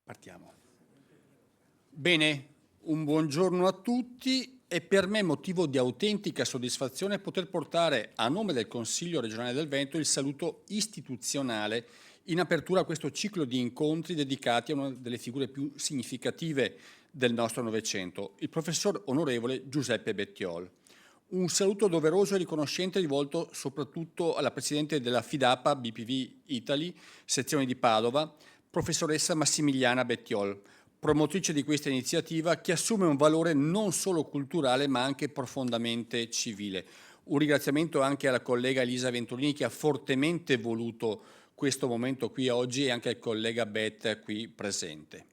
Partiamo. Bene, un buongiorno a tutti. È per me motivo di autentica soddisfazione poter portare a nome del Consiglio regionale del Veneto il saluto istituzionale in apertura a questo ciclo di incontri dedicati a una delle figure più significative del nostro Novecento, il professor onorevole Giuseppe Bettiol. Un saluto doveroso e riconoscente rivolto soprattutto alla Presidente della FIDAPA BPV Italy, sezione di Padova, professoressa Massimiliana Bettiol, promotrice di questa iniziativa che assume un valore non solo culturale ma anche profondamente civile. Un ringraziamento anche alla collega Elisa Venturini che ha fortemente voluto questo momento qui oggi e anche al collega Beth qui presente.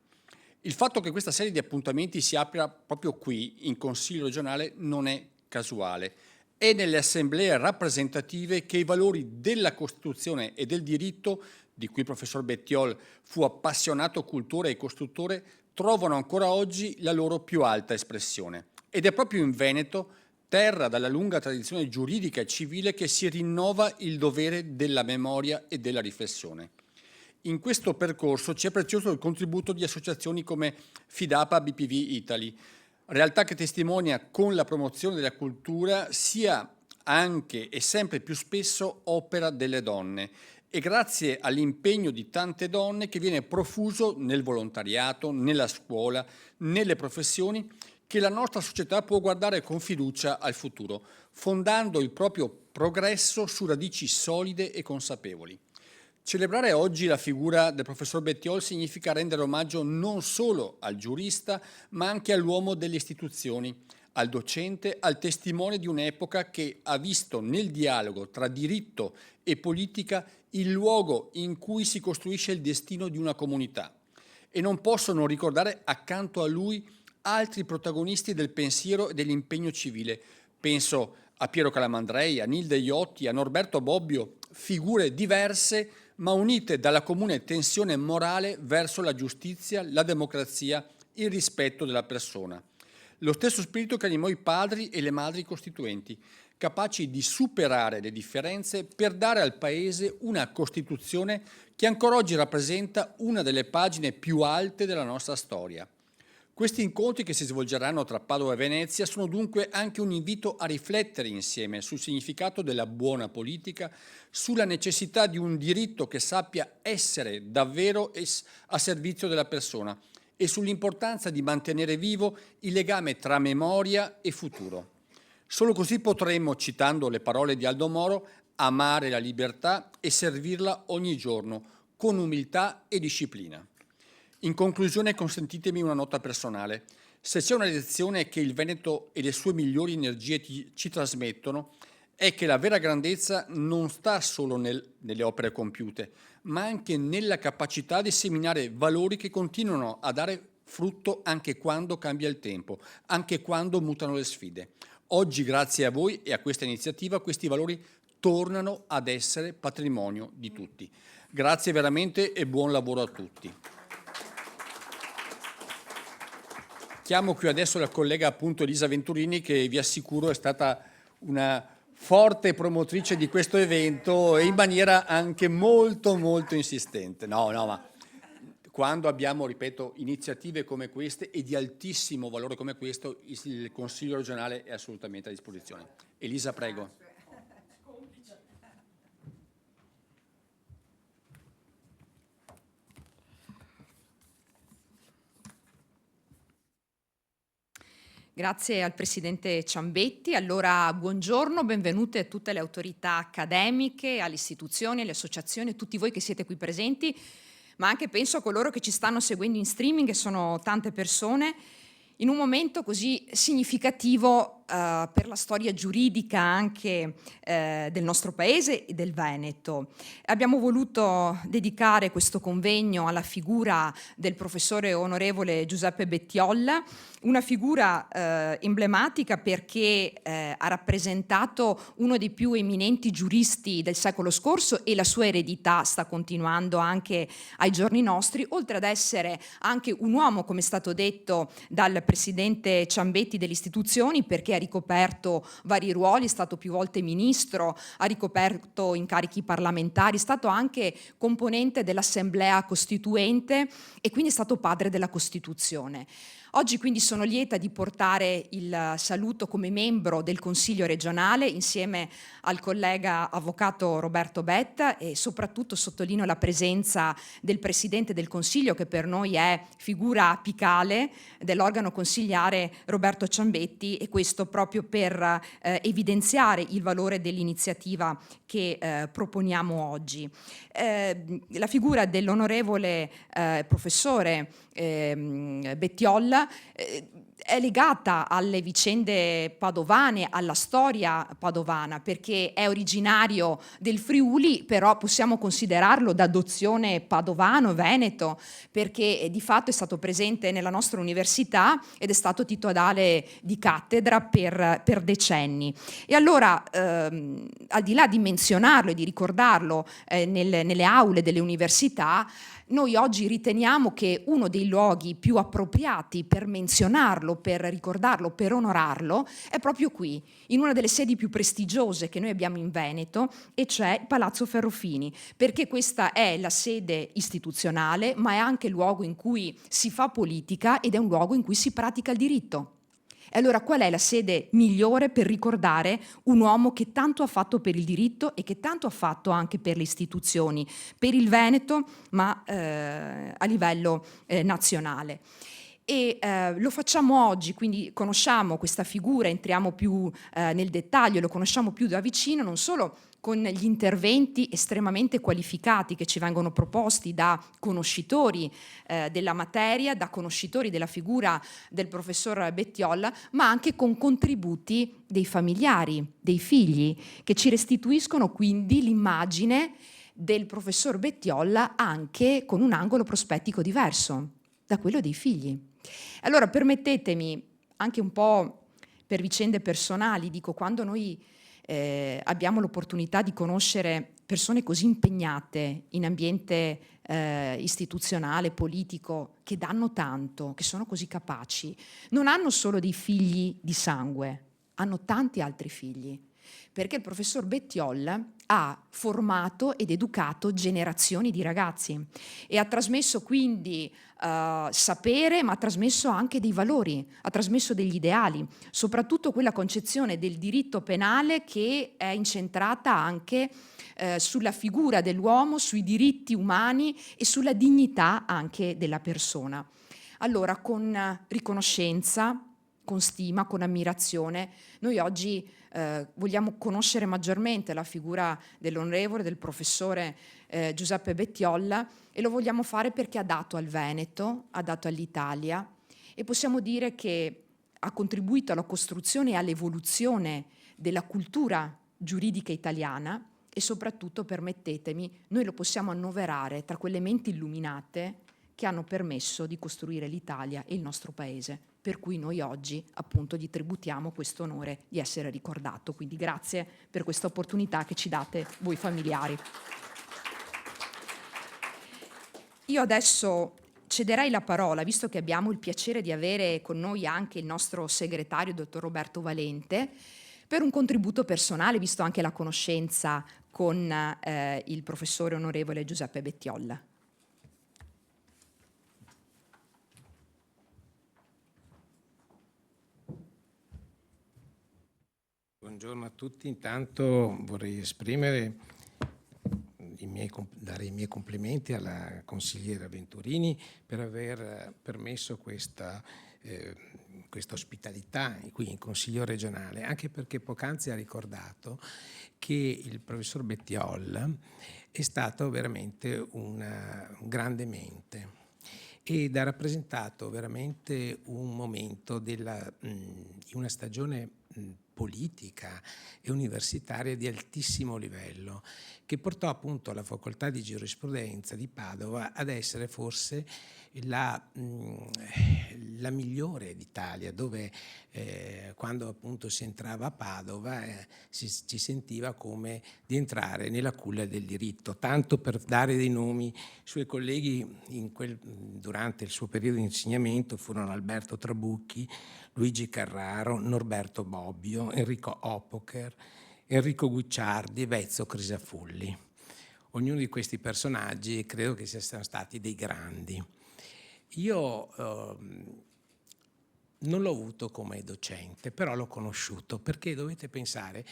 Il fatto che questa serie di appuntamenti si apra proprio qui in Consiglio regionale non è casuale. È nelle assemblee rappresentative che i valori della Costituzione e del diritto, di cui il professor Bettiol fu appassionato cultore e costruttore, trovano ancora oggi la loro più alta espressione. Ed è proprio in Veneto, terra dalla lunga tradizione giuridica e civile, che si rinnova il dovere della memoria e della riflessione. In questo percorso ci è prezioso il contributo di associazioni come FIDAPA BPV Italy, realtà che testimonia con la promozione della cultura sia anche e sempre più spesso opera delle donne e grazie all'impegno di tante donne che viene profuso nel volontariato, nella scuola, nelle professioni, che la nostra società può guardare con fiducia al futuro, fondando il proprio progresso su radici solide e consapevoli. Celebrare oggi la figura del professor Bettiol significa rendere omaggio non solo al giurista, ma anche all'uomo delle istituzioni, al docente, al testimone di un'epoca che ha visto nel dialogo tra diritto e politica il luogo in cui si costruisce il destino di una comunità. E non posso non ricordare accanto a lui altri protagonisti del pensiero e dell'impegno civile. Penso a Piero Calamandrei, a Nilde Iotti, a Norberto Bobbio, figure diverse ma unite dalla comune tensione morale verso la giustizia, la democrazia, il rispetto della persona. Lo stesso spirito che animò i padri e le madri costituenti, capaci di superare le differenze per dare al Paese una Costituzione che ancora oggi rappresenta una delle pagine più alte della nostra storia. Questi incontri che si svolgeranno tra Padova e Venezia sono dunque anche un invito a riflettere insieme sul significato della buona politica, sulla necessità di un diritto che sappia essere davvero a servizio della persona e sull'importanza di mantenere vivo il legame tra memoria e futuro. Solo così potremmo, citando le parole di Aldo Moro, amare la libertà e servirla ogni giorno con umiltà e disciplina. In conclusione, consentitemi una nota personale. Se c'è una lezione che il Veneto e le sue migliori energie ci trasmettono, è che la vera grandezza non sta solo nelle opere compiute, ma anche nella capacità di seminare valori che continuano a dare frutto anche quando cambia il tempo, anche quando mutano le sfide. Oggi, grazie a voi e a questa iniziativa, questi valori tornano ad essere patrimonio di tutti. Grazie veramente e buon lavoro a tutti. Chiamo qui adesso la collega appunto Elisa Venturini, che vi assicuro è stata una forte promotrice di questo evento e in maniera anche molto insistente. Ma quando abbiamo, ripeto, iniziative come queste e di altissimo valore come questo, il Consiglio regionale è assolutamente a disposizione. Elisa, prego. Grazie al Presidente Ciambetti. Allora, buongiorno, benvenute a tutte le autorità accademiche, alle istituzioni, alle associazioni, a tutti voi che siete qui presenti, ma anche penso a coloro che ci stanno seguendo in streaming, che sono tante persone, in un momento così significativo per la storia giuridica anche del nostro Paese e del Veneto. Abbiamo voluto dedicare questo convegno alla figura del professore onorevole Giuseppe Bettiolla, una figura emblematica perché ha rappresentato uno dei più eminenti giuristi del secolo scorso e la sua eredità sta continuando anche ai giorni nostri, oltre ad essere anche un uomo, come è stato detto dal Presidente Ciambetti, delle istituzioni, perché ha ricoperto vari ruoli, è stato più volte ministro, ha ricoperto incarichi parlamentari, è stato anche componente dell'Assemblea Costituente e quindi è stato padre della Costituzione. Oggi quindi sono lieta di portare il saluto come membro del Consiglio regionale insieme al collega avvocato Roberto Betta, e soprattutto sottolineo la presenza del Presidente del Consiglio, che per noi è figura apicale dell'organo consigliare, Roberto Ciambetti, e questo proprio per evidenziare il valore dell'iniziativa che proponiamo oggi. La figura dell'onorevole professore Bettiolla è legata alle vicende padovane, alla storia padovana, perché è originario del Friuli, però possiamo considerarlo d'adozione padovano, veneto, perché di fatto è stato presente nella nostra università ed è stato titolare di cattedra per decenni. E allora, al di là di menzionarlo e di ricordarlo nelle aule delle università, noi oggi riteniamo che uno dei luoghi più appropriati per menzionarlo, per ricordarlo, per onorarlo, è proprio qui, in una delle sedi più prestigiose che noi abbiamo in Veneto, e cioè il Palazzo Ferrofini, perché questa è la sede istituzionale, ma è anche il luogo in cui si fa politica ed è un luogo in cui si pratica il diritto. E allora qual è la sede migliore per ricordare un uomo che tanto ha fatto per il diritto e che tanto ha fatto anche per le istituzioni, per il Veneto, ma a livello nazionale. E lo facciamo oggi, quindi conosciamo questa figura, entriamo più nel dettaglio, lo conosciamo più da vicino, non solo con gli interventi estremamente qualificati che ci vengono proposti da conoscitori della materia, da conoscitori della figura del professor Bettiolla, ma anche con contributi dei familiari, dei figli, che ci restituiscono quindi l'immagine del professor Bettiolla anche con un angolo prospettico diverso da quello dei figli. Allora permettetemi, anche un po' per vicende personali, dico, quando noi abbiamo l'opportunità di conoscere persone così impegnate in ambiente istituzionale, politico, che danno tanto, che sono così capaci, non hanno solo dei figli di sangue, hanno tanti altri figli, perché il professor Bettiolla ha formato ed educato generazioni di ragazzi e ha trasmesso quindi sapere, ma ha trasmesso anche dei valori, ha trasmesso degli ideali, soprattutto quella concezione del diritto penale che è incentrata anche sulla figura dell'uomo, sui diritti umani e sulla dignità anche della persona. Allora, con riconoscenza, con stima, con ammirazione, noi oggi vogliamo conoscere maggiormente la figura dell'onorevole, del professore Giuseppe Bettiolla, e lo vogliamo fare perché ha dato al Veneto, ha dato all'Italia, e possiamo dire che ha contribuito alla costruzione e all'evoluzione della cultura giuridica italiana, e soprattutto, permettetemi, noi lo possiamo annoverare tra quelle menti illuminate che hanno permesso di costruire l'Italia e il nostro paese, per cui noi oggi appunto gli tributiamo questo onore di essere ricordato. Quindi grazie per questa opportunità che ci date voi familiari. Io adesso cederei la parola, visto che abbiamo il piacere di avere con noi anche il nostro segretario, dottor Roberto Valente, per un contributo personale, visto anche la conoscenza con il professore onorevole Giuseppe Bettiolla. Buongiorno a tutti, intanto vorrei esprimere dare i miei complimenti alla consigliera Venturini per aver permesso questa ospitalità qui in Consiglio regionale, anche perché poc'anzi ha ricordato che il professor Bettiolla è stato veramente una grande mente ed ha rappresentato veramente un momento di una stagione politica e universitaria di altissimo livello, che portò appunto la facoltà di giurisprudenza di Padova ad essere forse la migliore d'Italia, dove quando appunto si entrava a Padova ci sentiva come di entrare nella culla del diritto. Tanto per dare dei nomi, i suoi colleghi durante il suo periodo di insegnamento furono Alberto Trabucchi, Luigi Carraro, Norberto Bobbio, Bobbio, Enrico Opoker, Enrico Guicciardi e Vezzo Crisafulli. Ognuno di questi personaggi credo che siano stati dei grandi. Io non l'ho avuto come docente, però l'ho conosciuto, perché dovete pensare,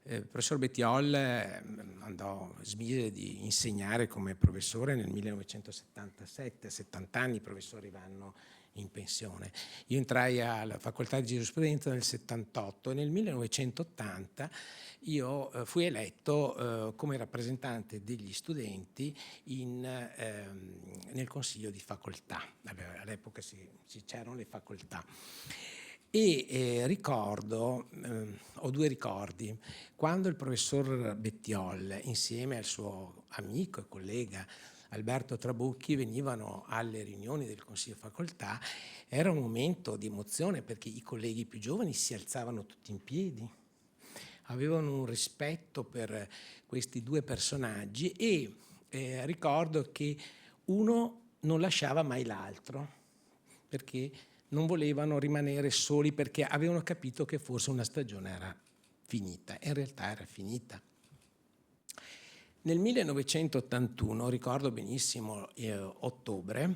il professor Bettiol smise di insegnare come professore nel 1977, a 70 anni i professori vanno in pensione. Io entrai alla facoltà di giurisprudenza nel 78 e nel 1980 io fui eletto come rappresentante degli studenti nel consiglio di facoltà. All'epoca c'erano le facoltà. E ricordo, ho due ricordi. Quando il professor Bettiol, insieme al suo amico e collega Alberto Trabucchi, venivano alle riunioni del Consiglio di Facoltà, era un momento di emozione perché i colleghi più giovani si alzavano tutti in piedi, avevano un rispetto per questi due personaggi e ricordo che uno non lasciava mai l'altro perché non volevano rimanere soli, perché avevano capito che forse una stagione era finita, in realtà era finita. Nel 1981, ricordo benissimo ottobre,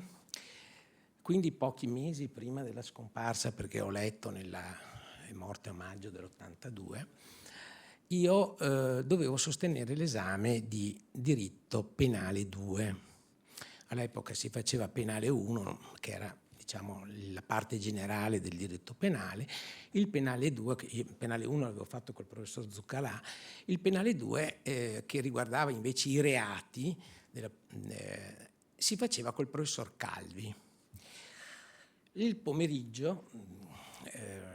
quindi pochi mesi prima della scomparsa, perché ho letto è morto a maggio dell'82, io dovevo sostenere l'esame di diritto penale 2. All'epoca si faceva penale 1, che era diciamo la parte generale del diritto penale, il penale 2, il penale 1 l'avevo fatto col professor Zuccalà, il penale 2 che riguardava invece i reati si faceva col professor Calvi. Il pomeriggio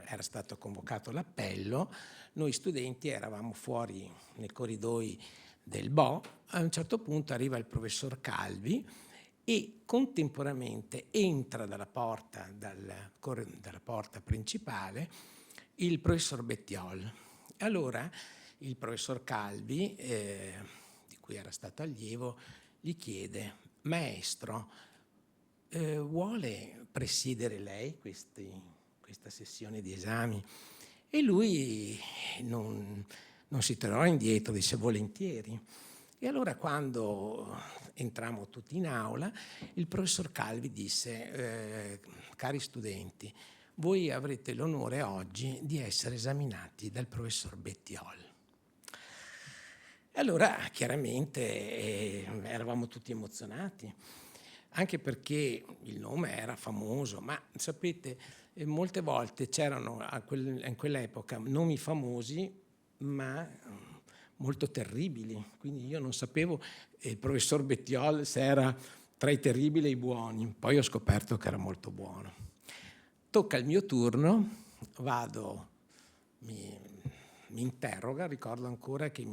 era stato convocato l'appello, noi studenti eravamo fuori nei corridoi del BO, a un certo punto arriva il professor Calvi e contemporaneamente entra dalla porta principale il professor Bettiol. Allora il professor Calvi, di cui era stato allievo, gli chiede: maestro, vuole presiedere lei questa sessione di esami? E lui non si tornò indietro, disse volentieri. E allora quando entrammo tutti in aula, il professor Calvi disse: cari studenti, voi avrete l'onore oggi di essere esaminati dal professor Bettiol. E allora chiaramente eravamo tutti emozionati, anche perché il nome era famoso, ma sapete, molte volte c'erano in quell'epoca nomi famosi, ma molto terribili, quindi io non sapevo il professor Bettiol se era tra i terribili e i buoni, poi ho scoperto che era molto buono. Tocca il mio turno, vado, mi interroga, ricordo ancora che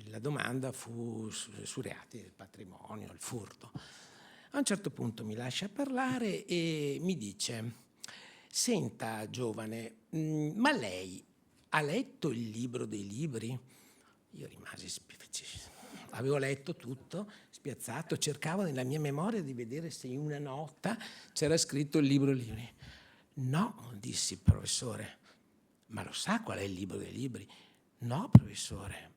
la domanda fu su reati del patrimonio, il furto. A un certo punto mi lascia parlare e mi dice: senta giovane, ma lei ha letto il libro dei libri? Io rimasi avevo letto tutto, spiazzato, cercavo nella mia memoria di vedere se in una nota c'era scritto il libro dei libri. No, dissi il professore, ma lo sa qual è il libro dei libri? No, professore.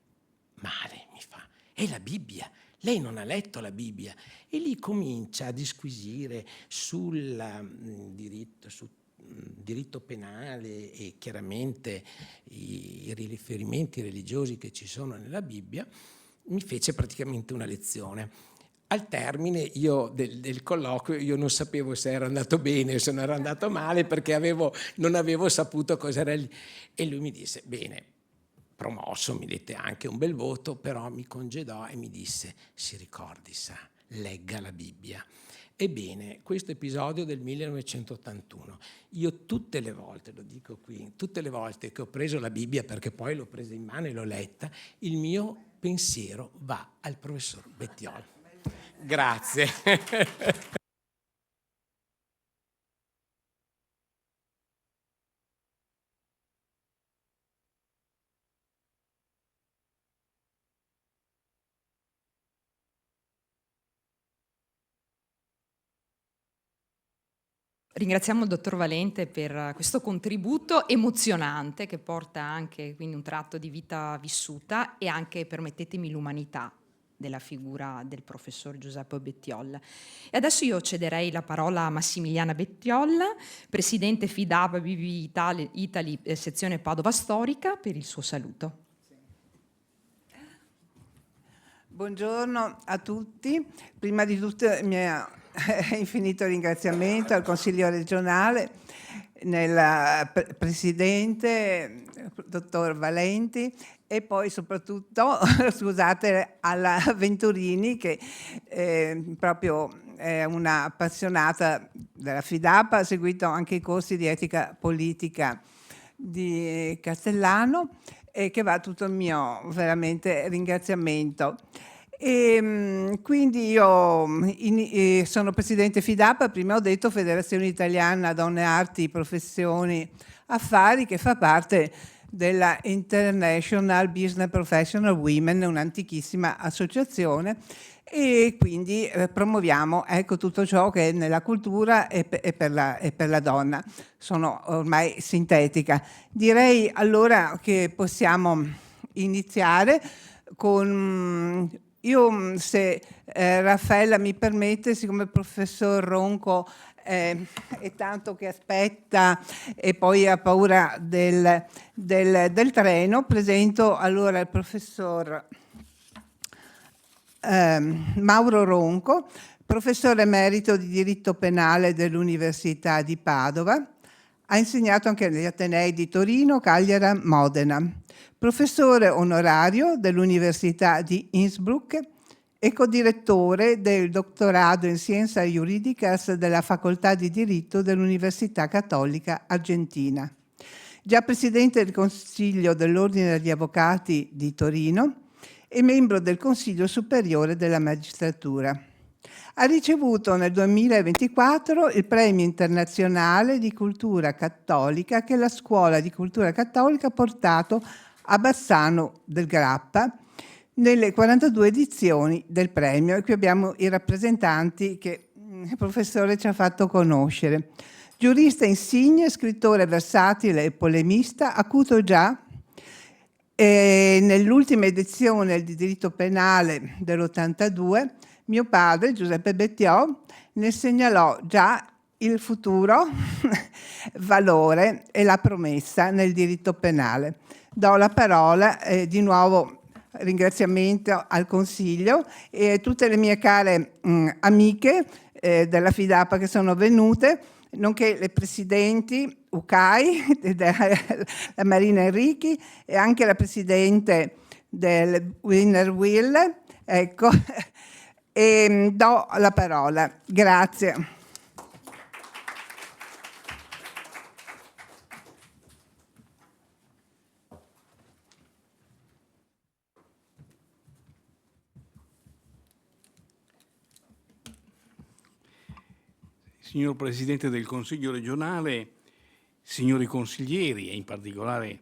Male, mi fa, è la Bibbia. Lei non ha letto la Bibbia. E lì comincia a disquisire sul diritto penale e chiaramente i riferimenti religiosi che ci sono nella Bibbia. Mi fece praticamente una lezione. Al termine del colloquio io non sapevo se era andato bene o se non era andato male, perché non avevo saputo cosa era lì. E lui mi disse: bene, promosso, mi dette anche un bel voto, però mi congedò e mi disse: si ricordi, sa, legga la Bibbia. Ebbene, questo episodio del 1981, io tutte le volte, lo dico qui, tutte le volte che ho preso la Bibbia, perché poi l'ho presa in mano e l'ho letta, il mio pensiero va al professor Bettiol. Grazie. Ringraziamo il dottor Valente per questo contributo emozionante che porta anche quindi un tratto di vita vissuta e anche, permettetemi, l'umanità della figura del professor Giuseppe Bettiol. E adesso io cederei la parola a Massimiliana Bettiol, presidente FIDAP BB Italy sezione Padova Storica, per il suo saluto. Buongiorno a tutti. Prima di tutto il mio infinito ringraziamento al Consiglio regionale, nel Presidente, dottor Valenti, e poi soprattutto, scusate, alla Venturini, che proprio è una appassionata della FIDAP, ha seguito anche i corsi di etica politica di Castellano, e che va tutto il mio veramente ringraziamento. Quindi io sono presidente FIDAP, prima ho detto Federazione Italiana Donne Arti Professioni Affari, che fa parte della International Business Professional Women, un'antichissima associazione, e quindi promuoviamo, ecco, tutto ciò che è nella cultura e per la donna. Sono ormai sintetica. Direi allora che possiamo iniziare con... Io, se Raffaella mi permette, siccome il professor Ronco è tanto che aspetta e poi ha paura del treno, presento allora il professor Mauro Ronco, professore emerito di diritto penale dell'Università di Padova. Ha insegnato anche negli Atenei di Torino, Cagliari, Modena. Professore onorario dell'Università di Innsbruck e codirettore del dottorato in Scienza Juridicas della Facoltà di Diritto dell'Università Cattolica Argentina. Già presidente del Consiglio dell'Ordine degli Avvocati di Torino e membro del Consiglio Superiore della Magistratura. Ha ricevuto nel 2024 il Premio Internazionale di Cultura Cattolica che la Scuola di Cultura Cattolica ha portato a Bassano del Grappa nelle 42 edizioni del premio, e qui abbiamo i rappresentanti che il professore ci ha fatto conoscere. Giurista insigne, scrittore versatile e polemista, acuto già nell'ultima edizione di diritto penale dell'82, mio padre, Giuseppe Bettiol, ne segnalò già il futuro valore e la promessa nel diritto penale. Do la parola, di nuovo ringraziamento al Consiglio e a tutte le mie care amiche della FIDAP che sono venute, nonché le presidenti Ucai, la Marina Enrichi, e anche la presidente del Winner Will, ecco, e do la parola. Grazie. Signor Presidente del Consiglio regionale, signori consiglieri e in particolare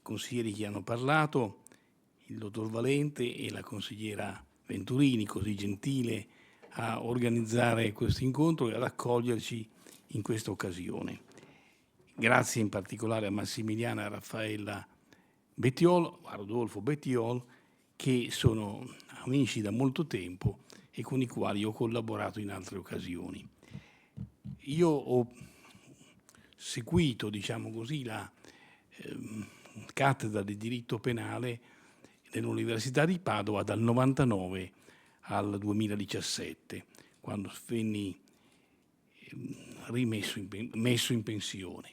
consiglieri che hanno parlato, il dottor Valente e la consigliera Venturini, così gentile a organizzare questo incontro e ad accoglierci in questa occasione. Grazie in particolare a Massimiliana e a Raffaella Bettiol, a Rodolfo Bettiol, che sono amici da molto tempo e con i quali ho collaborato in altre occasioni. Io ho seguito, diciamo così, la cattedra di diritto penale dell'Università di Padova dal 99 al 2017, quando venni messo in pensione.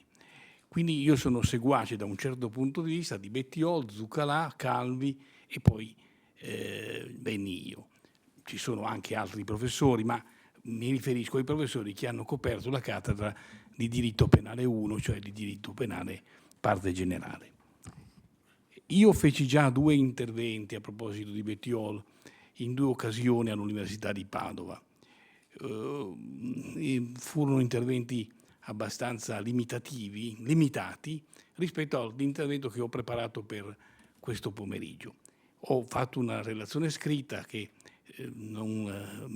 Quindi io sono seguace da un certo punto di vista di Bettiol, Zuccalà, Calvi e poi venni io. Ci sono anche altri professori, ma mi riferisco ai professori che hanno coperto la cattedra di diritto penale 1, cioè di diritto penale parte generale. Io feci già 2 interventi a proposito di Bettiol in 2 occasioni all'Università di Padova. Furono interventi abbastanza limitati rispetto all'intervento che ho preparato per questo pomeriggio. Ho fatto una relazione scritta che non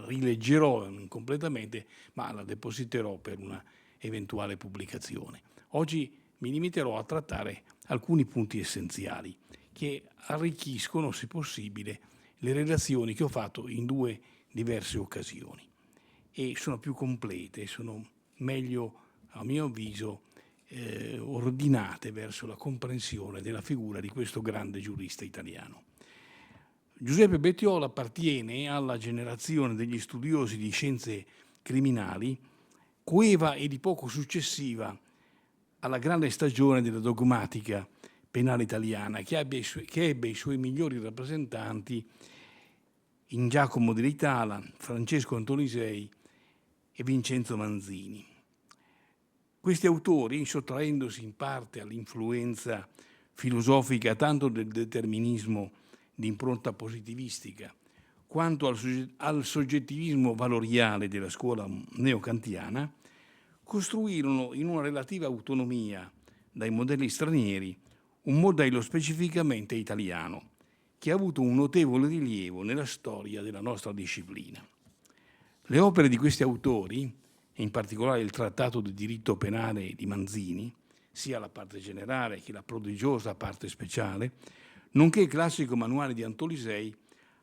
rileggerò completamente, ma la depositerò per una eventuale pubblicazione. Oggi mi limiterò a trattare alcuni punti essenziali che arricchiscono, se possibile, le relazioni che ho fatto in 2 diverse occasioni e sono più complete, sono meglio, a mio avviso, ordinate verso la comprensione della figura di questo grande giurista italiano. Giuseppe Bettiol appartiene alla generazione degli studiosi di scienze criminali, coeva e di poco successiva alla grande stagione della dogmatica penale italiana, che ebbe i suoi migliori rappresentanti in Giacomo Dell'Itala, Francesco Antonisei e Vincenzo Manzini. Questi autori, sottraendosi in parte all'influenza filosofica tanto del determinismo di impronta positivistica quanto al soggettivismo valoriale della scuola neokantiana, costruirono in una relativa autonomia dai modelli stranieri un modello specificamente italiano che ha avuto un notevole rilievo nella storia della nostra disciplina. Le opere di questi autori, e in particolare il Trattato di diritto penale di Manzini, sia la parte generale che la prodigiosa parte speciale, nonché il classico manuale di Antolisei,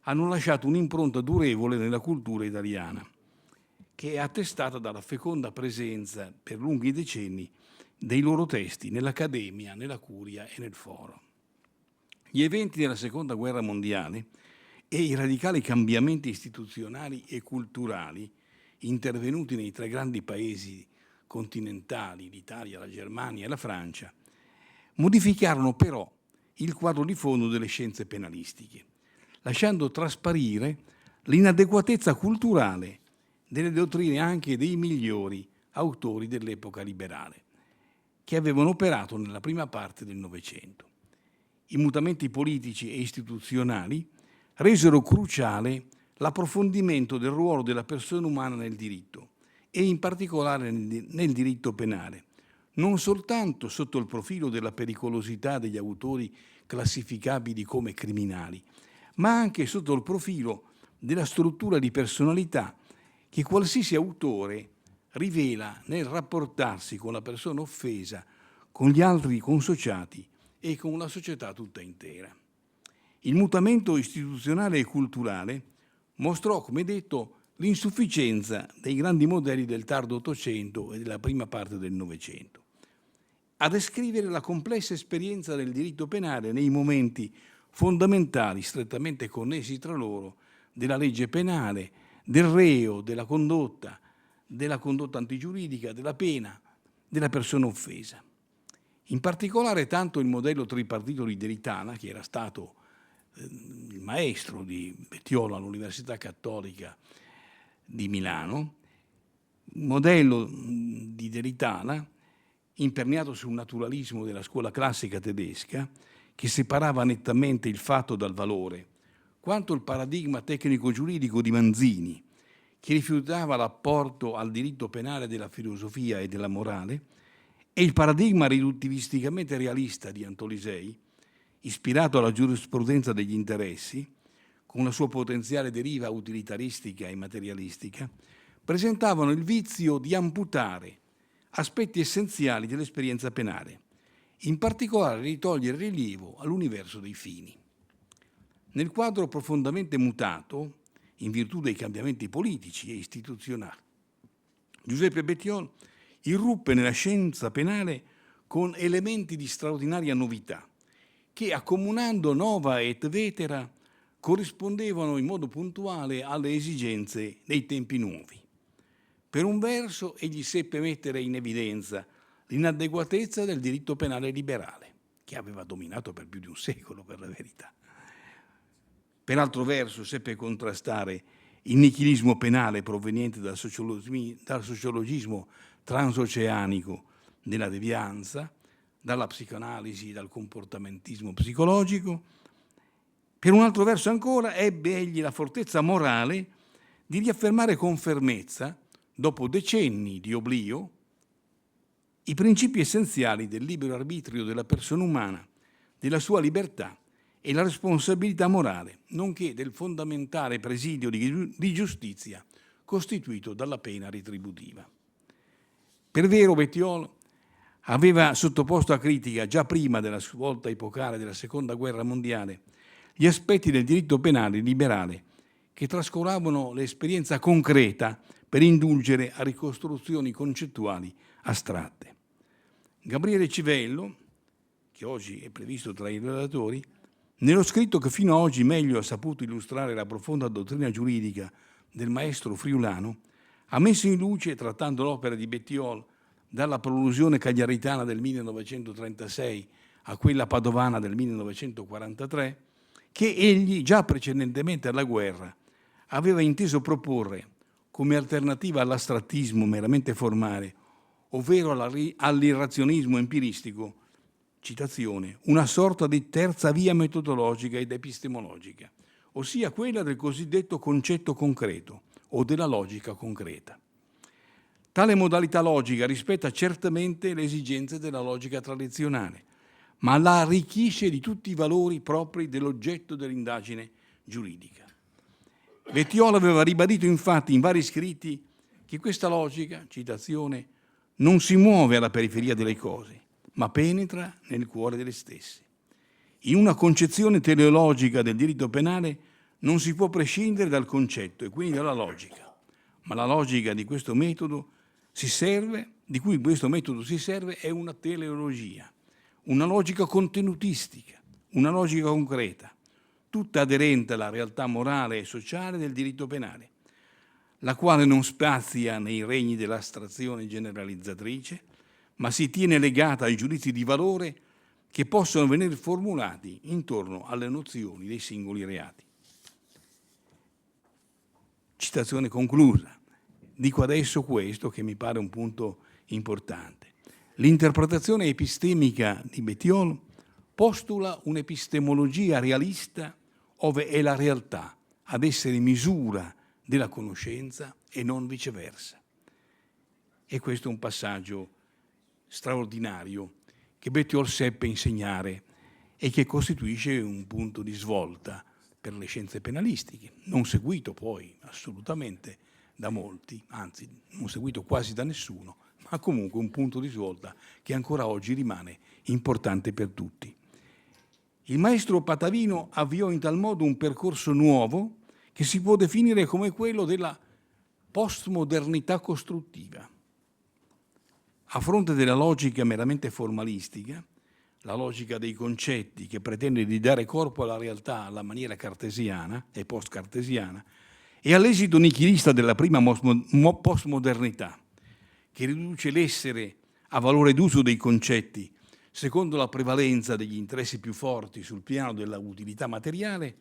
hanno lasciato un'impronta durevole nella cultura italiana, che è attestata dalla feconda presenza per lunghi decenni dei loro testi nell'Accademia, nella Curia e nel Foro. Gli eventi della Seconda Guerra Mondiale e i radicali cambiamenti istituzionali e culturali intervenuti nei 3 grandi paesi continentali, l'Italia, la Germania e la Francia, modificarono però il quadro di fondo delle scienze penalistiche, lasciando trasparire l'inadeguatezza culturale delle dottrine anche dei migliori autori dell'epoca liberale, che avevano operato nella prima parte del Novecento. I mutamenti politici e istituzionali resero cruciale l'approfondimento del ruolo della persona umana nel diritto e in particolare nel diritto penale, non soltanto sotto il profilo della pericolosità degli autori classificabili come criminali, ma anche sotto il profilo della struttura di personalità che qualsiasi autore rivela nel rapportarsi con la persona offesa, con gli altri consociati e con la società tutta intera. Il mutamento istituzionale e culturale mostrò, come detto, l'insufficienza dei grandi modelli del tardo Ottocento e della prima parte del Novecento. A descrivere la complessa esperienza del diritto penale nei momenti fondamentali, strettamente connessi tra loro, della legge penale, del reo, della condotta antigiuridica, della pena, della persona offesa. In particolare tanto il modello tripartito di Dell'Itala, che era stato il maestro di Bettiol all'Università Cattolica di Milano, il modello di Dell'Itala, imperniato sul naturalismo della scuola classica tedesca, che separava nettamente il fatto dal valore, quanto il paradigma tecnico-giuridico di Manzini, che rifiutava l'apporto al diritto penale della filosofia e della morale, e il paradigma riduttivisticamente realista di Antolisei, ispirato alla giurisprudenza degli interessi, con la sua potenziale deriva utilitaristica e materialistica, presentavano il vizio di amputare aspetti essenziali dell'esperienza penale, in particolare di togliere rilievo all'universo dei fini. Nel quadro profondamente mutato, in virtù dei cambiamenti politici e istituzionali, Giuseppe Bettiol irruppe nella scienza penale con elementi di straordinaria novità, che accomunando nova et vetera corrispondevano in modo puntuale alle esigenze dei tempi nuovi. Per un verso egli seppe mettere in evidenza l'inadeguatezza del diritto penale liberale, che aveva dominato per più di un secolo, per la verità. Per altro verso seppe contrastare il nichilismo penale proveniente dal sociologismo transoceanico della devianza, dalla psicoanalisi, dal comportamentismo psicologico. Per un altro verso ancora ebbe egli la fortezza morale di riaffermare con fermezza, dopo decenni di oblio, i principi essenziali del libero arbitrio della persona umana, della sua libertà e la responsabilità morale, nonché del fondamentale presidio di giustizia costituito dalla pena retributiva. Per vero, Bettiol aveva sottoposto a critica, già prima della svolta epocale della Seconda Guerra Mondiale, gli aspetti del diritto penale liberale che trascuravano l'esperienza concreta per indulgere a ricostruzioni concettuali astratte. Gabriele Civello, che oggi è previsto tra i relatori, nello scritto che fino ad oggi meglio ha saputo illustrare la profonda dottrina giuridica del maestro friulano, ha messo in luce, trattando l'opera di Bettiol dalla prolusione cagliaritana del 1936 a quella padovana del 1943, che egli, già precedentemente alla guerra, aveva inteso proporre come alternativa all'astrattismo meramente formale, ovvero all'irrazionismo empiristico, citazione, una sorta di terza via metodologica ed epistemologica, ossia quella del cosiddetto concetto concreto o della logica concreta. Tale modalità logica rispetta certamente le esigenze della logica tradizionale, ma la arricchisce di tutti i valori propri dell'oggetto dell'indagine giuridica. Bettiol aveva ribadito infatti in vari scritti che questa logica, citazione, non si muove alla periferia delle cose, ma penetra nel cuore delle stesse. In una concezione teleologica del diritto penale non si può prescindere dal concetto e quindi dalla logica, ma la logica di questo metodo di cui questo metodo si serve è una teleologia, una logica contenutistica, una logica concreta, tutta aderente alla realtà morale e sociale del diritto penale, la quale non spazia nei regni dell'astrazione generalizzatrice, ma si tiene legata ai giudizi di valore che possono venire formulati intorno alle nozioni dei singoli reati. Citazione conclusa. Dico adesso questo che mi pare un punto importante. L'interpretazione epistemica di Bettiol postula un'epistemologia realista ove è la realtà ad essere misura della conoscenza e non viceversa. E questo è un passaggio straordinario che Bettiol seppe insegnare e che costituisce un punto di svolta per le scienze penalistiche, non seguito poi assolutamente da molti, anzi non seguito quasi da nessuno, ma comunque un punto di svolta che ancora oggi rimane importante per tutti. Il maestro Patavino avviò in tal modo un percorso nuovo che si può definire come quello della postmodernità costruttiva. A fronte della logica meramente formalistica, la logica dei concetti che pretende di dare corpo alla realtà alla maniera cartesiana e post-cartesiana, e all'esito nichilista della prima postmodernità, che riduce l'essere a valore d'uso dei concetti secondo la prevalenza degli interessi più forti sul piano della utilità materiale,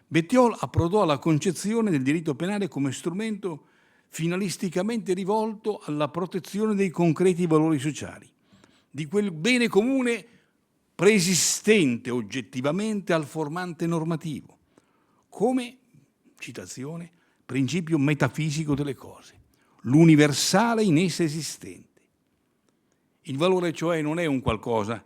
Bettiol approdò alla concezione del diritto penale come strumento finalisticamente rivolto alla protezione dei concreti valori sociali, di quel bene comune preesistente oggettivamente al formante normativo, come, citazione, principio metafisico delle cose, l'universale in esse esistente. Il valore cioè non è un qualcosa,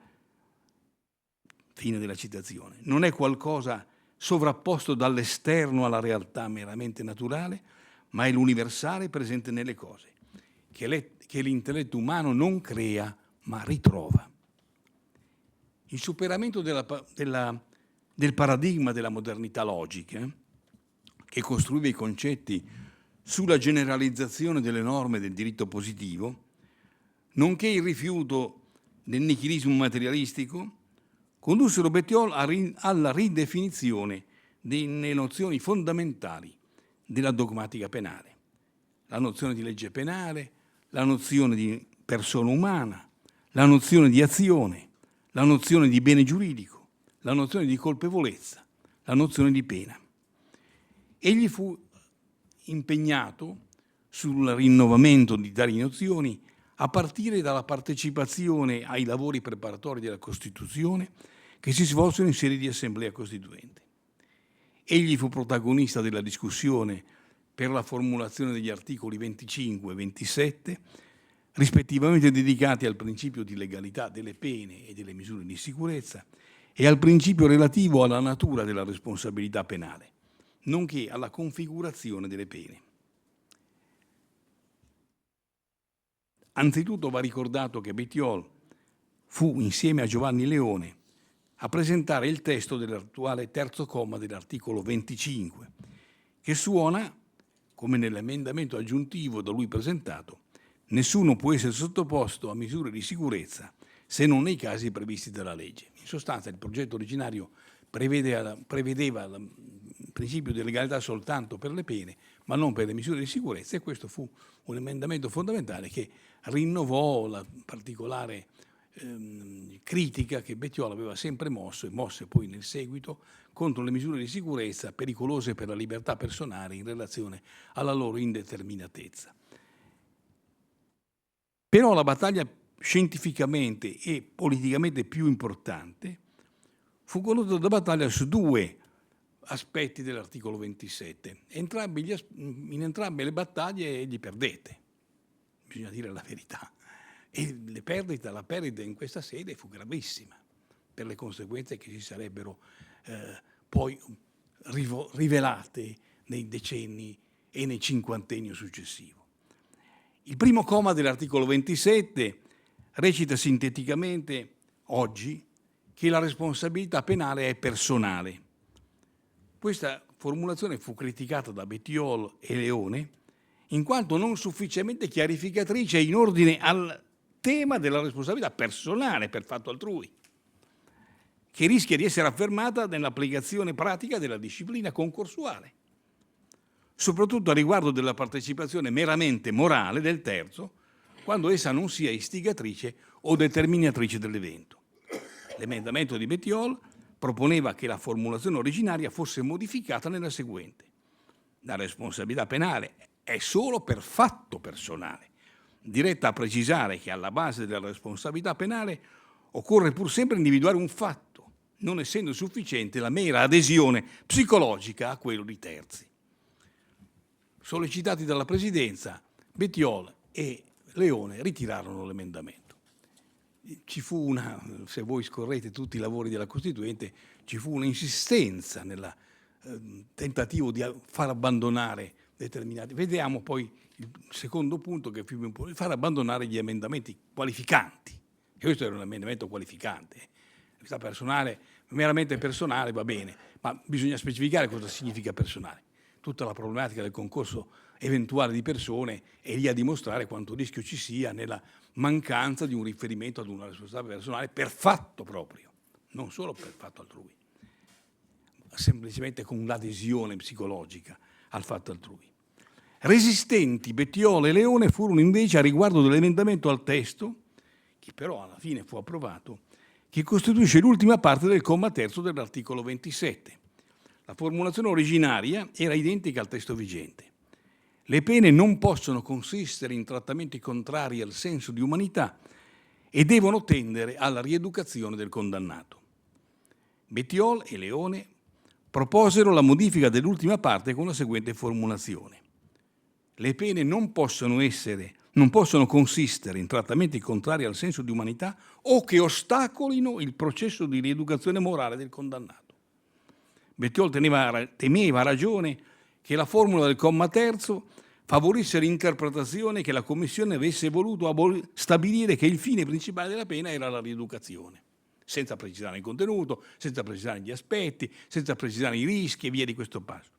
fine della citazione, non è qualcosa sovrapposto dall'esterno alla realtà meramente naturale, ma è l'universale presente nelle cose, che l'intelletto umano non crea, ma ritrova. Il superamento del paradigma della modernità logica, che costruiva i concetti sulla generalizzazione delle norme del diritto positivo, nonché il rifiuto del nichilismo materialistico, condussero Bettiol alla ridefinizione delle nozioni fondamentali della dogmatica penale. La nozione di legge penale, la nozione di persona umana, la nozione di azione, la nozione di bene giuridico, la nozione di colpevolezza, la nozione di pena. Egli fu impegnato sul rinnovamento di tali nozioni a partire dalla partecipazione ai lavori preparatori della Costituzione che si svolsero in sede di Assemblea Costituente. Egli fu protagonista della discussione per la formulazione degli articoli 25 e 27, rispettivamente dedicati al principio di legalità delle pene e delle misure di sicurezza, e al principio relativo alla natura della responsabilità penale, nonché alla configurazione delle pene. Anzitutto va ricordato che Bettiol fu, insieme a Giovanni Leone, a presentare il testo dell'attuale terzo comma dell'articolo 25, che suona, come nell'emendamento aggiuntivo da lui presentato, nessuno può essere sottoposto a misure di sicurezza se non nei casi previsti dalla legge. In sostanza il progetto originario prevedeva il principio di legalità soltanto per le pene, ma non per le misure di sicurezza, e questo fu un emendamento fondamentale che rinnovò la particolare critica che Bettiol aveva sempre mosso e mosse poi nel seguito contro le misure di sicurezza pericolose per la libertà personale in relazione alla loro indeterminatezza. Però la battaglia scientificamente e politicamente più importante fu condotta da battaglia su due aspetti dell'articolo 27. In entrambe le battaglie egli perdette, bisogna dire la verità. E la perdita in questa sede fu gravissima per le conseguenze che si sarebbero poi rivelate nei decenni e nei cinquantenni successivo. Il primo comma dell'articolo 27 recita sinteticamente oggi che la responsabilità penale è personale. Questa formulazione fu criticata da Bettiol e Leone in quanto non sufficientemente chiarificatrice in ordine al tema della responsabilità personale per fatto altrui, che rischia di essere affermata nell'applicazione pratica della disciplina concorsuale, soprattutto a riguardo della partecipazione meramente morale del terzo, quando essa non sia istigatrice o determinatrice dell'evento. L'emendamento di Bettiol proponeva che la formulazione originaria fosse modificata nella seguente: la responsabilità penale è solo per fatto personale, diretta a precisare che alla base della responsabilità penale occorre pur sempre individuare un fatto, non essendo sufficiente la mera adesione psicologica a quello di terzi. Sollecitati dalla Presidenza, Bettiol e Leone ritirarono l'emendamento. Ci fu una, se voi scorrete tutti i lavori della Costituente, ci fu un'insistenza nel tentativo di far abbandonare determinati. Vediamo poi il secondo punto che fu far abbandonare gli emendamenti qualificanti. E questo era un emendamento qualificante. Questa personale, meramente personale va bene, ma bisogna specificare cosa significa personale. Tutta la problematica del concorso eventuale di persone è lì a dimostrare quanto rischio ci sia nella mancanza di un riferimento ad una responsabilità personale per fatto proprio, non solo per fatto altrui, semplicemente con l'adesione psicologica al fatto altrui. Resistenti Bettiol e Leone furono invece a riguardo dell'emendamento al testo, che però alla fine fu approvato, che costituisce l'ultima parte del comma terzo dell'articolo 27. La formulazione originaria era identica al testo vigente. Le pene non possono consistere in trattamenti contrari al senso di umanità e devono tendere alla rieducazione del condannato. Bettiol e Leone proposero la modifica dell'ultima parte con la seguente formulazione: le pene non possono consistere in trattamenti contrari al senso di umanità o che ostacolino il processo di rieducazione morale del condannato. Bettiol temeva a ragione che la formula del comma terzo favorisse l'interpretazione che la Commissione avesse voluto stabilire che il fine principale della pena era la rieducazione, senza precisare il contenuto, senza precisare gli aspetti, senza precisare i rischi e via di questo passo.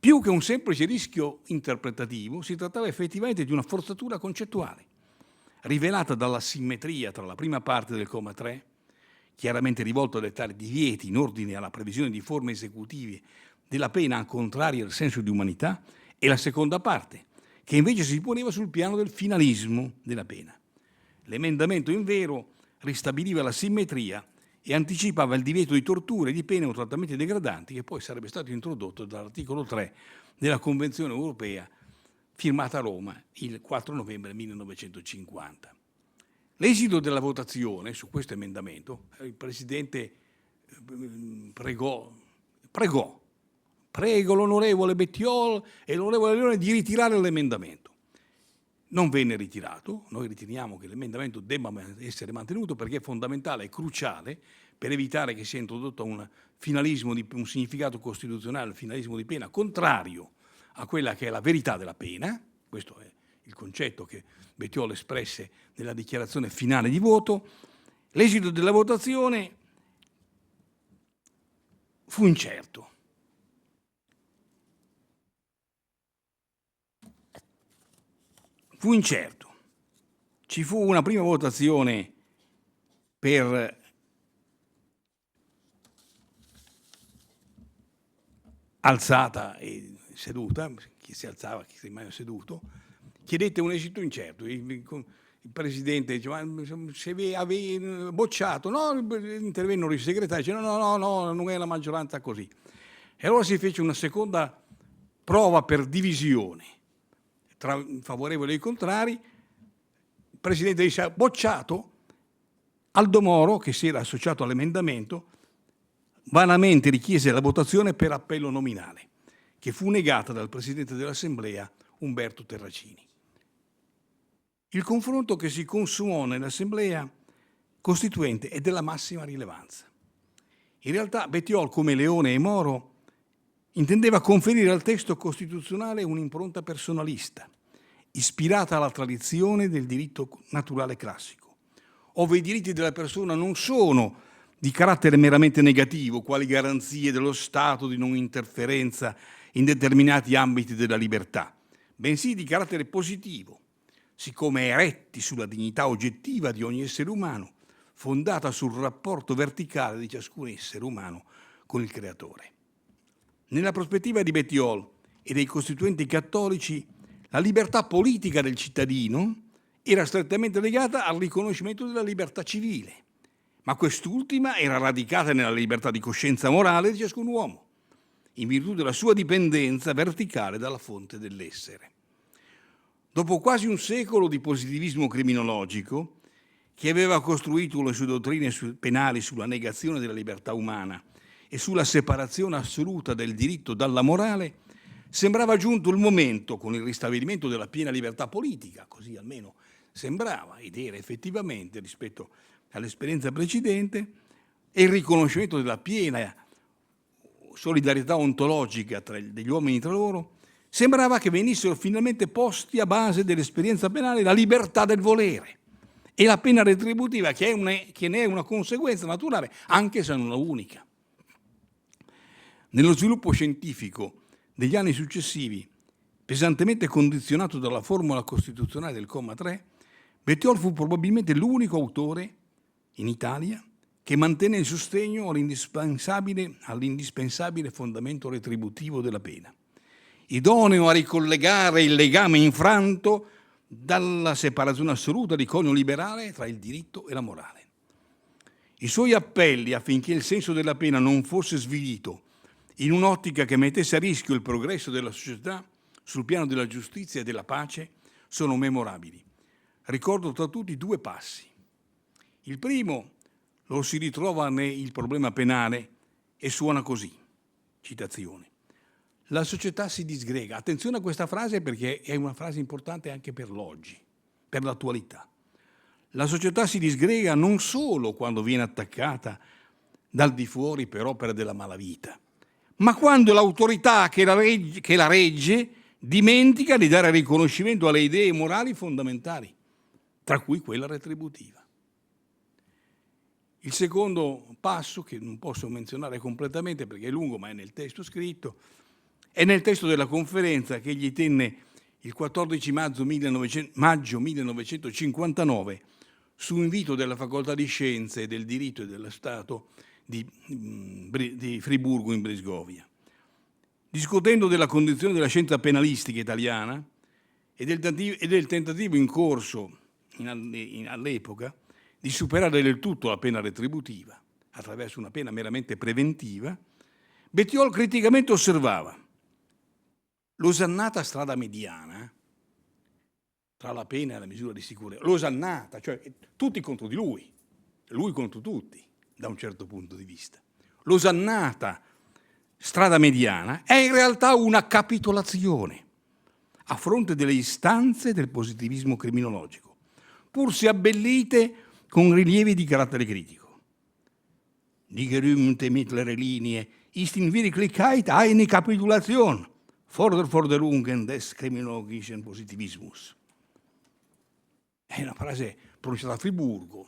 Più che un semplice rischio interpretativo, si trattava effettivamente di una forzatura concettuale, rivelata dalla simmetria tra la prima parte del comma 3, chiaramente rivolto a dettare divieti in ordine alla previsione di forme esecutive della pena contrarie al senso di umanità, e la seconda parte, che invece si poneva sul piano del finalismo della pena. L'emendamento, invero, ristabiliva la simmetria e anticipava il divieto di torture, di pene o trattamenti degradanti, che poi sarebbe stato introdotto dall'articolo 3 della Convenzione europea firmata a Roma il 4 novembre 1950. L'esito della votazione su questo emendamento, il Presidente prego l'onorevole Bettiol e l'onorevole Leone di ritirare l'emendamento. non venne ritirato. Noi riteniamo che l'emendamento debba essere mantenuto perché è fondamentale e cruciale per evitare che sia introdotto un significato costituzionale, il finalismo di pena contrario a quella che è la verità della pena. Questo è il concetto che Bettiol espresse nella dichiarazione finale di voto. L'esito della votazione fu incerto. Ci fu una prima votazione per alzata e seduta, chi si alzava, chi si rimaneva seduto, chiedette un esito incerto. Il presidente diceva: se avevi bocciato, no, intervennero i segretari, dicevano no, non è la maggioranza così. E allora si fece una seconda prova per divisione tra favorevoli e i contrari. Il presidente disse: bocciato. Aldo Moro, che si era associato all'emendamento, vanamente richiese la votazione per appello nominale, che fu negata dal presidente dell'Assemblea Umberto Terracini. Il confronto che si consumò nell'Assemblea Costituente è della massima rilevanza. In realtà Bettiol, come Leone e Moro, intendeva conferire al testo costituzionale un'impronta personalista, ispirata alla tradizione del diritto naturale classico, ove i diritti della persona non sono di carattere meramente negativo, quali garanzie dello Stato di non interferenza in determinati ambiti della libertà, bensì di carattere positivo, siccome eretti sulla dignità oggettiva di ogni essere umano, fondata sul rapporto verticale di ciascun essere umano con il Creatore. Nella prospettiva di Bettiol e dei costituenti cattolici, la libertà politica del cittadino era strettamente legata al riconoscimento della libertà civile, ma quest'ultima era radicata nella libertà di coscienza morale di ciascun uomo, in virtù della sua dipendenza verticale dalla fonte dell'essere. Dopo quasi un secolo di positivismo criminologico, che aveva costruito le sue dottrine penali sulla negazione della libertà umana e sulla separazione assoluta del diritto dalla morale, sembrava giunto il momento, con il ristabilimento della piena libertà politica, così almeno sembrava ed era effettivamente rispetto all'esperienza precedente, e il riconoscimento della piena solidarietà ontologica degli uomini tra loro, sembrava che venissero finalmente posti a base dell'esperienza penale la libertà del volere e la pena retributiva, che ne è una conseguenza naturale, anche se non la unica. Nello sviluppo scientifico degli anni successivi, pesantemente condizionato dalla formula costituzionale del comma 3, Bettiol fu probabilmente l'unico autore in Italia che mantenne il sostegno all'indispensabile fondamento retributivo della pena, idoneo a ricollegare il legame infranto dalla separazione assoluta di conio liberale tra il diritto e la morale. I suoi appelli affinché il senso della pena non fosse svilito in un'ottica che mettesse a rischio il progresso della società sul piano della giustizia e della pace sono memorabili. Ricordo tra tutti due passi. Il primo lo si ritrova nel problema penale e suona così, citazione: la società si disgrega. Attenzione a questa frase perché è una frase importante anche per l'oggi, per l'attualità. La società si disgrega non solo quando viene attaccata dal di fuori per opera della malavita, ma quando l'autorità che la regge dimentica di dare riconoscimento alle idee morali fondamentali, tra cui quella retributiva. Il secondo passo, che non posso menzionare completamente perché è lungo, ma è nel testo scritto, è nel testo della conferenza che egli tenne il 14 maggio 1959 su invito della Facoltà di Scienze e del Diritto e dello Stato di Friburgo in Bresgovia, discutendo della condizione della scienza penalistica italiana e del tentativo in corso all'epoca di superare del tutto la pena retributiva attraverso una pena meramente preventiva. Bettiol criticamente osservava: l'osannata strada mediana tra la pena e la misura di sicurezza, l'osannata, cioè tutti contro di lui contro tutti, da un certo punto di vista. L'osannata strada mediana è in realtà una capitolazione a fronte delle istanze del positivismo criminologico, pur se abbellite con rilievi di carattere critico. Die gerühmte mittlere Linie ist in Wirklichkeit eine Kapitulation vor der Forderungen des kriminologischen Positivismus. È una frase pronunciata a Friburgo.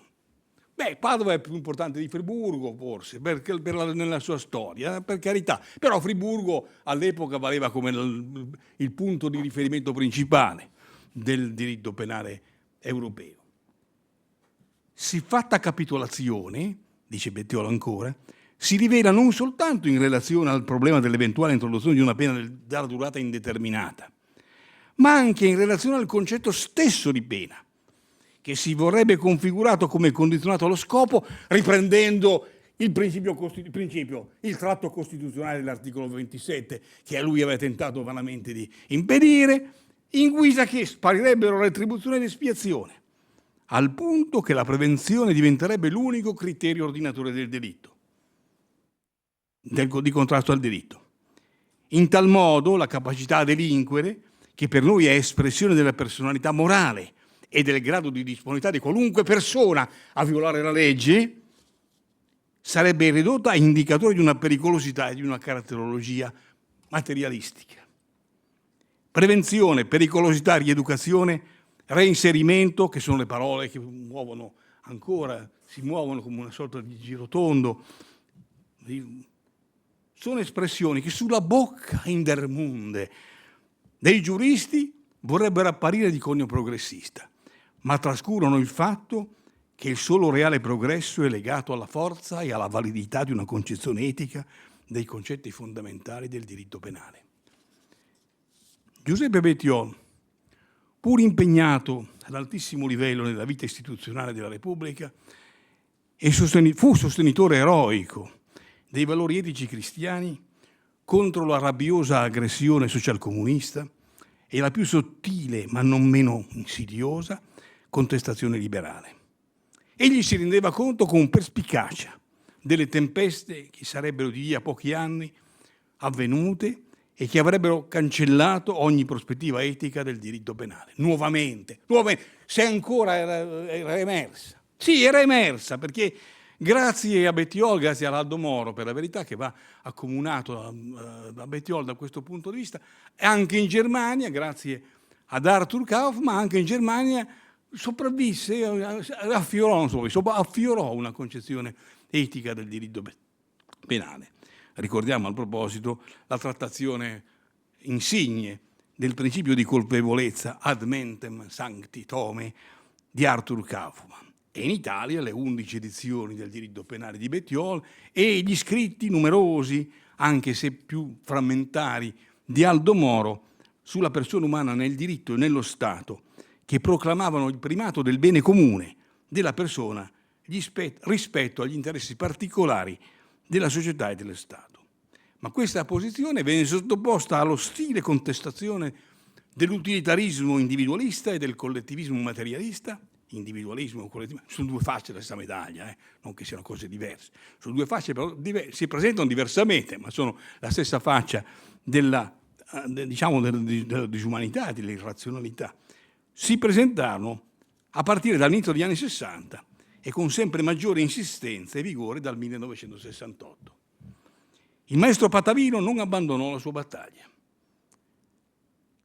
Beh, Padova è più importante di Friburgo, forse, nella sua storia, per carità. Però Friburgo all'epoca valeva come il punto di riferimento principale del diritto penale europeo. Siffatta capitolazione, dice Bettiol ancora, si rivela non soltanto in relazione al problema dell'eventuale introduzione di una pena dalla durata indeterminata, ma anche in relazione al concetto stesso di pena, che si vorrebbe configurato come condizionato allo scopo, riprendendo il tratto costituzionale dell'articolo 27, che a lui aveva tentato vanamente di impedire, in guisa che sparirebbero retribuzione ed espiazione, al punto che la prevenzione diventerebbe l'unico criterio ordinatore del delitto, di contrasto al delitto. In tal modo la capacità a delinquere, che per noi è espressione della personalità morale e del grado di disponibilità di qualunque persona a violare la legge, sarebbe ridotta a indicatore di una pericolosità e di una caratterologia materialistica. Prevenzione, pericolosità, rieducazione, reinserimento, che sono le parole che si muovono come una sorta di girotondo, sono espressioni che sulla bocca in der Munde dei giuristi vorrebbero apparire di conio progressista, ma trascurano il fatto che il solo reale progresso è legato alla forza e alla validità di una concezione etica dei concetti fondamentali del diritto penale. Giuseppe Bettiol, pur impegnato ad altissimo livello nella vita istituzionale della Repubblica, fu sostenitore eroico dei valori etici cristiani contro la rabbiosa aggressione socialcomunista e la più sottile, ma non meno insidiosa, contestazione liberale. Egli si rendeva conto con perspicacia delle tempeste che sarebbero di lì a pochi anni avvenute e che avrebbero cancellato ogni prospettiva etica del diritto penale. Nuovamente, se ancora era emersa. Sì, era emersa, perché grazie a Bettiol, grazie all'Aldo Moro, per la verità, che va accomunato da Bettiol da questo punto di vista, anche in Germania, grazie ad Arthur Kaufmann, anche in Germania sopravvisse, affiorò una concezione etica del diritto penale. Ricordiamo al proposito la trattazione insigne del principio di colpevolezza ad mentem sancti tome di Arthur Kaufmann. E in Italia le 11 edizioni del diritto penale di Bettiol e gli scritti numerosi, anche se più frammentari, di Aldo Moro sulla persona umana nel diritto e nello Stato, che proclamavano il primato del bene comune della persona rispetto agli interessi particolari della società e dello Stato. Ma questa posizione venne sottoposta all'ostile contestazione dell'utilitarismo individualista e del collettivismo materialista. Individualismo e collettivismo sono due facce della stessa medaglia, non che siano cose diverse. Sono due facce, però si presentano diversamente, ma sono la stessa faccia della disumanità e dell'irrazionalità. Si presentarono a partire dall'inizio degli anni 60 e con sempre maggiore insistenza e vigore dal 1968. Il maestro Patavino non abbandonò la sua battaglia.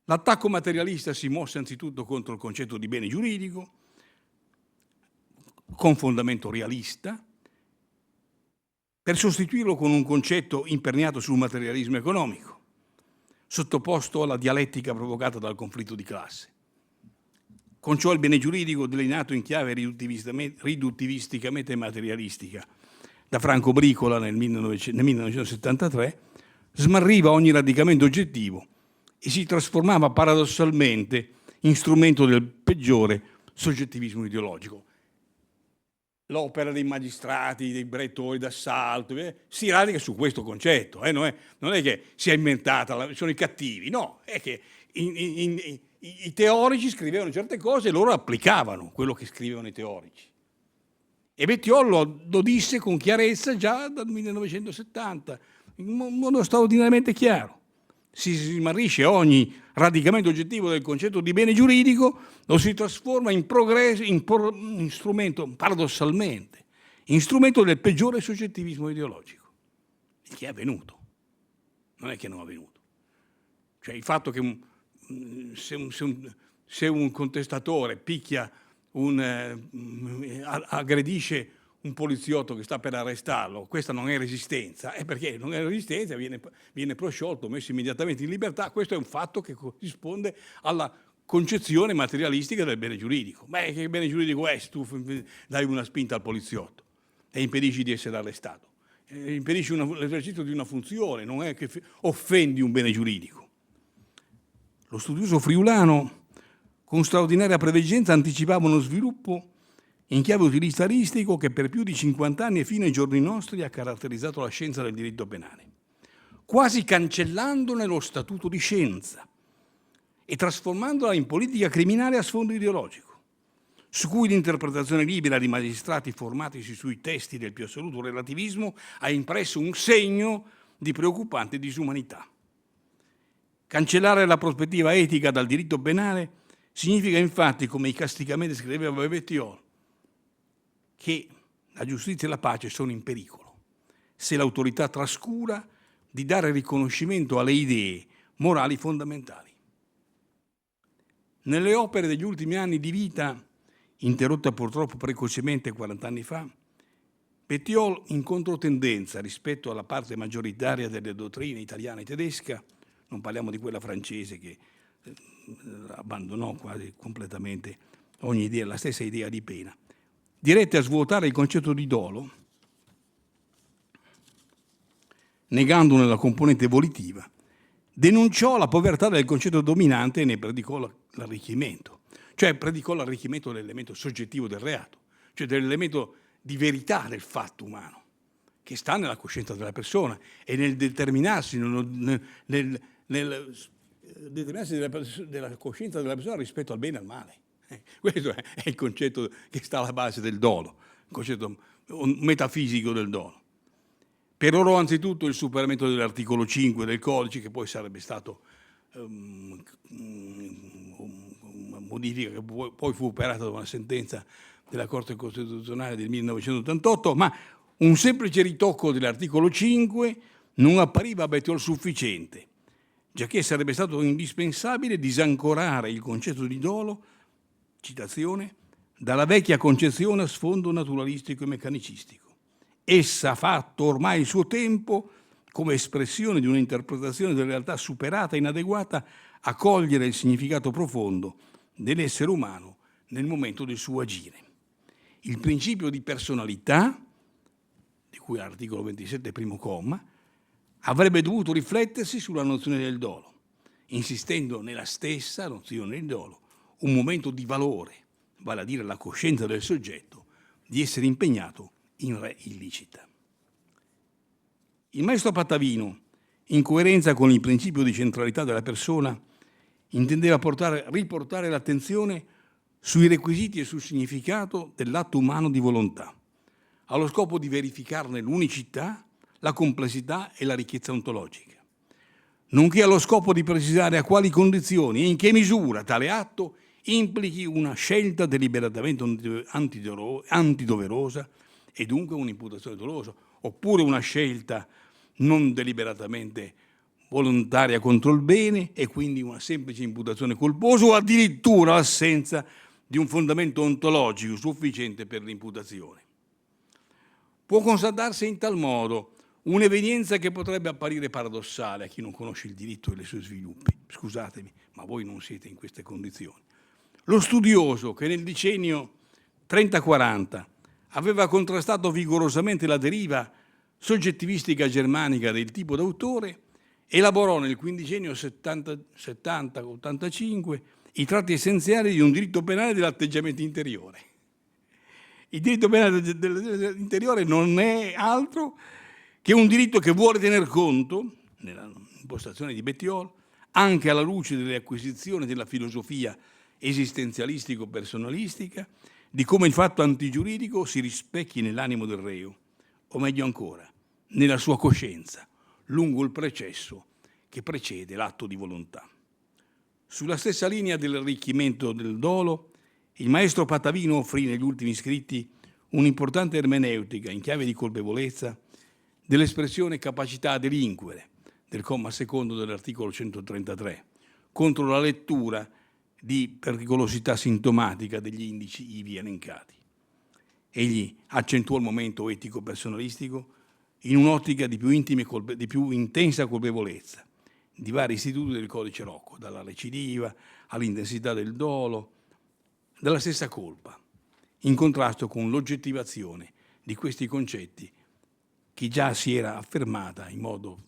L'attacco materialista si mosse anzitutto contro il concetto di bene giuridico, con fondamento realista, per sostituirlo con un concetto imperniato sul materialismo economico, sottoposto alla dialettica provocata dal conflitto di classe. Con ciò il bene giuridico, delineato in chiave riduttivisticamente materialistica da Franco Bricola nel 1973, smarriva ogni radicamento oggettivo e si trasformava paradossalmente in strumento del peggiore soggettivismo ideologico. L'opera dei magistrati, dei brettori d'assalto, si radica su questo concetto. Non è che si è inventata, sono i cattivi, no, è che i teorici scrivevano certe cose e loro applicavano quello che scrivevano i teorici. E Bettiol lo disse con chiarezza già dal 1970, in modo straordinariamente chiaro. Si smarrisce ogni radicamento oggettivo del concetto di bene giuridico, lo si trasforma in strumento, paradossalmente, in strumento del peggiore soggettivismo ideologico, il che è avvenuto. Non è che non è avvenuto. Cioè il fatto che se un contestatore picchia aggredisce un poliziotto che sta per arrestarlo, questa non è resistenza, è perché non è resistenza, viene prosciolto, messo immediatamente in libertà. Questo è un fatto che corrisponde alla concezione materialistica del bene giuridico. Beh, che bene giuridico è se tu dai una spinta al poliziotto e impedisci di essere arrestato? Impedisci l'esercizio di una funzione, non è che offendi un bene giuridico. Lo studioso friulano, con straordinaria preveggenza, anticipava uno sviluppo in chiave utilitaristico che per più di 50 anni e fino ai giorni nostri ha caratterizzato la scienza del diritto penale, quasi cancellandone lo statuto di scienza e trasformandola in politica criminale a sfondo ideologico, su cui l'interpretazione libera di magistrati formatisi sui testi del più assoluto relativismo ha impresso un segno di preoccupante disumanità. Cancellare la prospettiva etica dal diritto penale significa infatti, come icasticamente scriveva Bettiol, che la giustizia e la pace sono in pericolo se l'autorità trascura di dare riconoscimento alle idee morali fondamentali. Nelle opere degli ultimi anni di vita, interrotta purtroppo precocemente 40 anni fa, Bettiol, in controtendenza rispetto alla parte maggioritaria delle dottrine italiana e tedesca, non parliamo di quella francese che abbandonò quasi completamente ogni idea, la stessa idea di pena, dirette a svuotare il concetto di dolo, negandone la componente volitiva, denunciò la povertà del concetto dominante e ne predicò l'arricchimento. Cioè predicò l'arricchimento dell'elemento soggettivo del reato, cioè dell'elemento di verità del fatto umano, che sta nella coscienza della persona e nel determinarsi, nel determinarsi della coscienza della persona rispetto al bene e al male. Questo è il concetto che sta alla base del dolo, il concetto metafisico del dolo. Perorò anzitutto il superamento dell'articolo 5 del codice, che poi sarebbe stato una modifica che poi fu operata da una sentenza della Corte Costituzionale del 1988, ma un semplice ritocco dell'articolo 5 non appariva a Bettiol sufficiente, giacché sarebbe stato indispensabile disancorare il concetto di dolo, citazione, dalla vecchia concezione a sfondo naturalistico e meccanicistico. Essa ha fatto ormai il suo tempo come espressione di un'interpretazione della realtà superata e inadeguata a cogliere il significato profondo dell'essere umano nel momento del suo agire. Il principio di personalità, di cui l'articolo 27, primo comma, avrebbe dovuto riflettersi sulla nozione del dolo, insistendo nella stessa nozione del dolo, un momento di valore, vale a dire la coscienza del soggetto di essere impegnato in re illicita. Il maestro Pattavino, in coerenza con il principio di centralità della persona, intendeva riportare l'attenzione sui requisiti e sul significato dell'atto umano di volontà, allo scopo di verificarne l'unicità, la complessità e la ricchezza ontologica, nonché allo scopo di precisare a quali condizioni e in che misura tale atto implichi una scelta deliberatamente antidoverosa e dunque un'imputazione dolosa, oppure una scelta non deliberatamente volontaria contro il bene e quindi una semplice imputazione colposa, o addirittura l'assenza di un fondamento ontologico sufficiente per l'imputazione. Può constatarsi in tal modo un'evenienza che potrebbe apparire paradossale a chi non conosce il diritto e i suoi sviluppi. Scusatemi, ma voi non siete in queste condizioni. Lo studioso che nel decennio 30-40 aveva contrastato vigorosamente la deriva soggettivistica germanica del tipo d'autore, elaborò nel quindicennio 70-85 i tratti essenziali di un diritto penale dell'atteggiamento interiore. Il diritto penale dell'interiore non è altro che un diritto che vuole tener conto, nella impostazione di Bettiol, anche alla luce delle acquisizioni della filosofia esistenzialistico-personalistica, di come il fatto antigiuridico si rispecchi nell'animo del reo, o meglio ancora, nella sua coscienza, lungo il processo che precede l'atto di volontà. Sulla stessa linea dell'arricchimento del dolo, il maestro Patavino offrì negli ultimi scritti un'importante ermeneutica in chiave di colpevolezza dell'espressione capacità a delinquere del comma secondo dell'articolo 133 contro la lettura di pericolosità sintomatica degli indici ivi elencati. Egli accentuò il momento etico-personalistico in un'ottica di più intensa colpevolezza di vari istituti del codice Rocco, dalla recidiva all'intensità del dolo, dalla stessa colpa, in contrasto con l'oggettivazione di questi concetti che già si era affermata in modo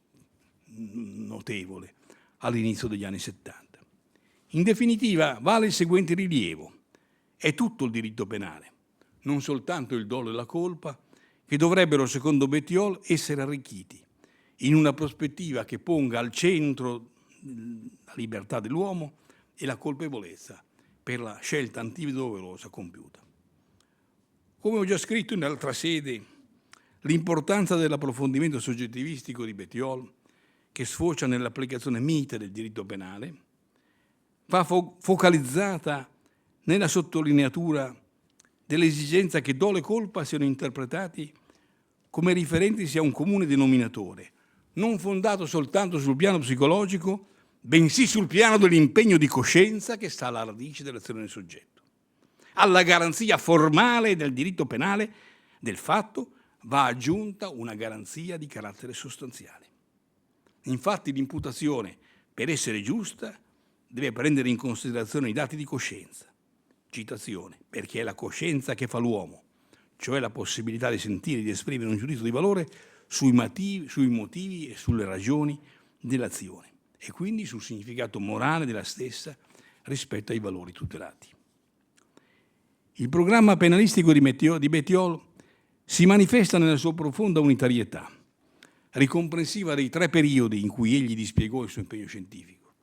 notevole all'inizio degli anni 70. In definitiva, vale il seguente rilievo: è tutto il diritto penale, non soltanto il dolo e la colpa, che dovrebbero, secondo Bettiol, essere arricchiti in una prospettiva che ponga al centro la libertà dell'uomo e la colpevolezza per la scelta antidoverosa compiuta. Come ho già scritto in altra sede, l'importanza dell'approfondimento soggettivistico di Bettiol, che sfocia nell'applicazione mite del diritto penale, va focalizzata nella sottolineatura dell'esigenza che dolo e colpa siano interpretati come riferentisi a un comune denominatore, non fondato soltanto sul piano psicologico, bensì sul piano dell'impegno di coscienza che sta alla radice dell'azione del soggetto. Alla garanzia formale del diritto penale del fatto va aggiunta una garanzia di carattere sostanziale. Infatti l'imputazione, per essere giusta, deve prendere in considerazione i dati di coscienza. Citazione: perché è la coscienza che fa l'uomo, cioè la possibilità di sentire e di esprimere un giudizio di valore sui motivi e sulle ragioni dell'azione e quindi sul significato morale della stessa rispetto ai valori tutelati. Il programma penalistico di Bettiol si manifesta nella sua profonda unitarietà, ricomprensiva dei 3 periodi in cui egli dispiegò il suo impegno scientifico: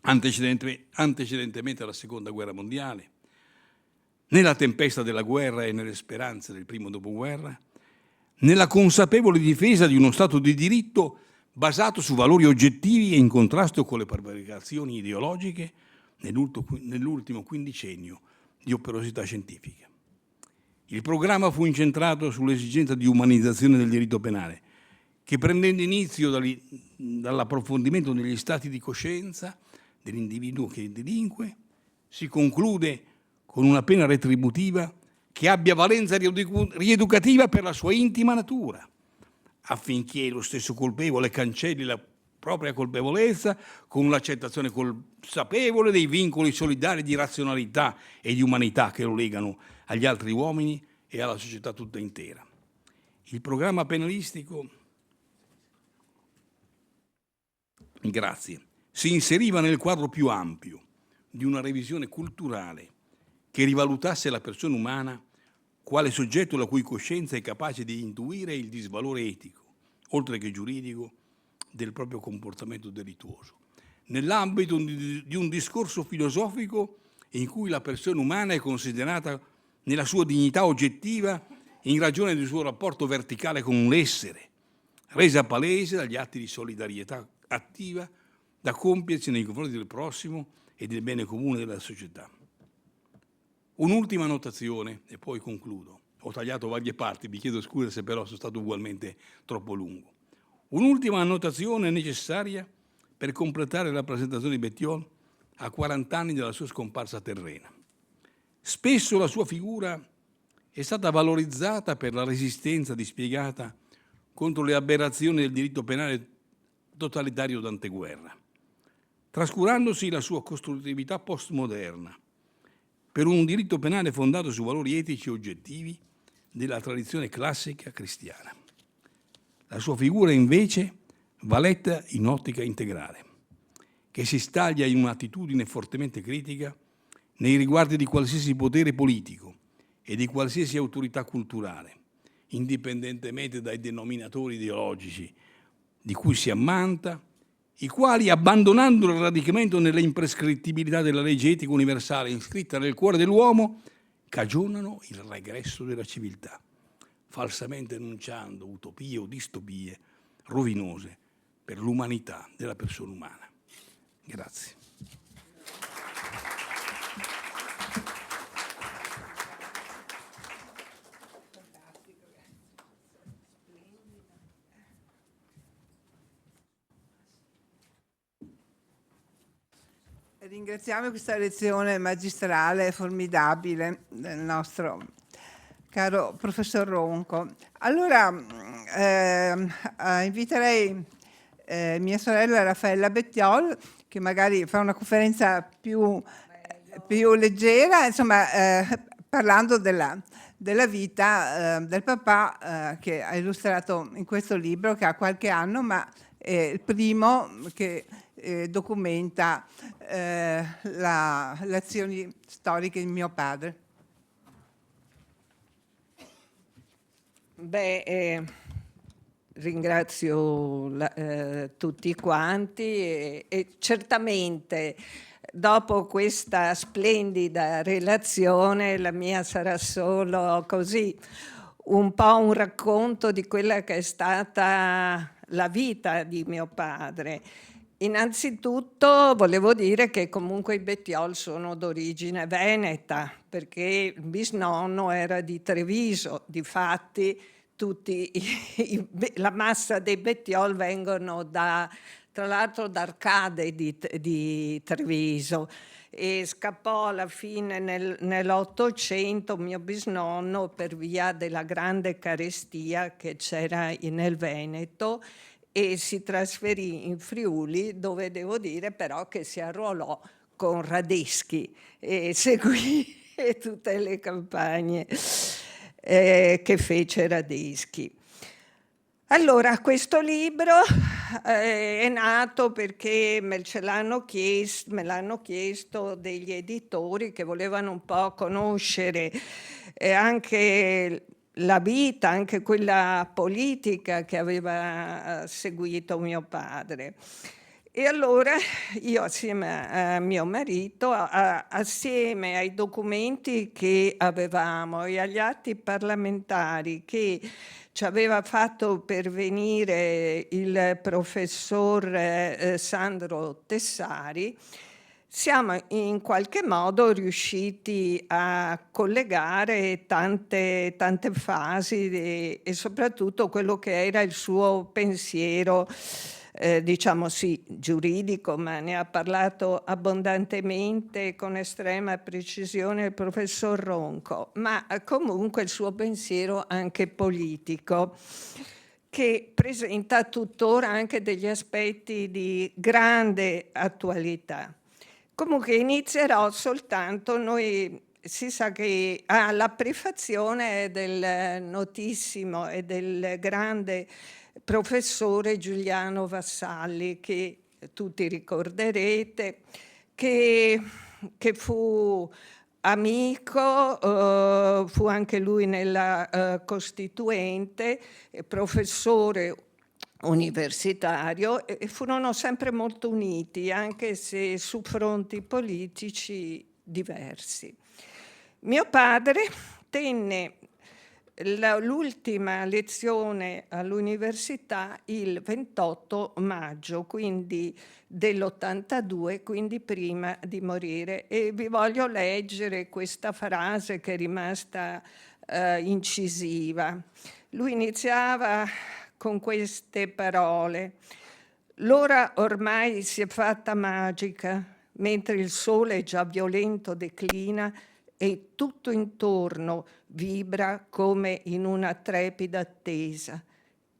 antecedentemente alla Seconda Guerra Mondiale, nella tempesta della guerra e nelle speranze del primo dopoguerra, nella consapevole difesa di uno Stato di diritto basato su valori oggettivi e in contrasto con le prevaricazioni ideologiche nell'ultimo quindicennio di operosità scientifica. Il programma fu incentrato sull'esigenza di umanizzazione del diritto penale, che prendendo inizio dall'approfondimento degli stati di coscienza dell'individuo che delinque, si conclude con una pena retributiva che abbia valenza rieducativa per la sua intima natura, affinché lo stesso colpevole cancelli la propria colpevolezza con un'accettazione consapevole dei vincoli solidari di razionalità e di umanità che lo legano agli altri uomini e alla società tutta intera. Il programma penalistico, si inseriva nel quadro più ampio di una revisione culturale che rivalutasse la persona umana quale soggetto la cui coscienza è capace di intuire il disvalore etico, oltre che giuridico, del proprio comportamento delittuoso, nell'ambito di un discorso filosofico in cui la persona umana è considerata nella sua dignità oggettiva in ragione del suo rapporto verticale con l'essere, resa palese dagli atti di solidarietà attiva da compiersi nei confronti del prossimo e del bene comune della società. Un'ultima notazione e poi concludo. Ho tagliato varie parti, vi chiedo scusa se però sono stato ugualmente troppo lungo. Un'ultima annotazione necessaria per completare la presentazione di Bettiol a 40 anni dalla sua scomparsa terrena. Spesso la sua figura è stata valorizzata per la resistenza dispiegata contro le aberrazioni del diritto penale totalitario d'anteguerra, trascurandosi la sua costruttività postmoderna per un diritto penale fondato su valori etici oggettivi della tradizione classica cristiana. La sua figura invece va letta in ottica integrale, che si staglia in un'attitudine fortemente critica nei riguardi di qualsiasi potere politico e di qualsiasi autorità culturale, indipendentemente dai denominatori ideologici di cui si ammanta, i quali, abbandonando il radicamento nella imprescrittibilità della legge etica universale iscritta nel cuore dell'uomo, cagionano il regresso della civiltà, falsamente enunciando utopie o distopie rovinose per l'umanità della persona umana. Grazie. Ringraziamo questa lezione magistrale formidabile del nostro caro professor Ronco. Allora inviterei mia sorella Raffaella Bettiol, che magari fa una conferenza più leggera, insomma, parlando della vita del papà che ha illustrato in questo libro, che ha qualche anno, ma è il primo che documenta le azioni storiche di mio padre. Ringrazio tutti quanti e certamente dopo questa splendida relazione la mia sarà solo così un po' un racconto di quella che è stata la vita di mio padre. Innanzitutto volevo dire che comunque i Bettiol sono d'origine veneta, perché il bisnonno era di Treviso. Difatti la massa dei Bettiol vengono tra l'altro da Arcade di Treviso, e scappò alla fine nell'Ottocento mio bisnonno per via della grande carestia che c'era nel Veneto, e si trasferì in Friuli, dove devo dire però che si arruolò con Radeschi e seguì tutte le campagne che fece Radeschi. Allora, questo libro è nato perché me l'hanno chiesto degli editori che volevano un po' conoscere anche la vita, anche quella politica che aveva seguito mio padre. E allora io, assieme a mio marito, assieme ai documenti che avevamo e agli atti parlamentari che ci aveva fatto pervenire il professor Sandro Tessari, siamo in qualche modo riusciti a collegare tante fasi e soprattutto quello che era il suo pensiero, diciamo sì, giuridico, ma ne ha parlato abbondantemente con estrema precisione il professor Ronco, ma comunque il suo pensiero anche politico, che presenta tuttora anche degli aspetti di grande attualità. Comunque inizierò soltanto, si sa che la prefazione del notissimo e del grande professore Giuliano Vassalli, che tutti ricorderete, che fu amico, fu anche lui nella Costituente, professore universitario, e furono sempre molto uniti, anche se su fronti politici diversi. Mio padre tenne l'ultima lezione all'università il 28 maggio, quindi dell'82, quindi prima di morire, e vi voglio leggere questa frase che è rimasta incisiva. Lui iniziava con queste parole: l'ora ormai si è fatta magica, mentre il sole già violento declina e tutto intorno vibra come in una trepida attesa.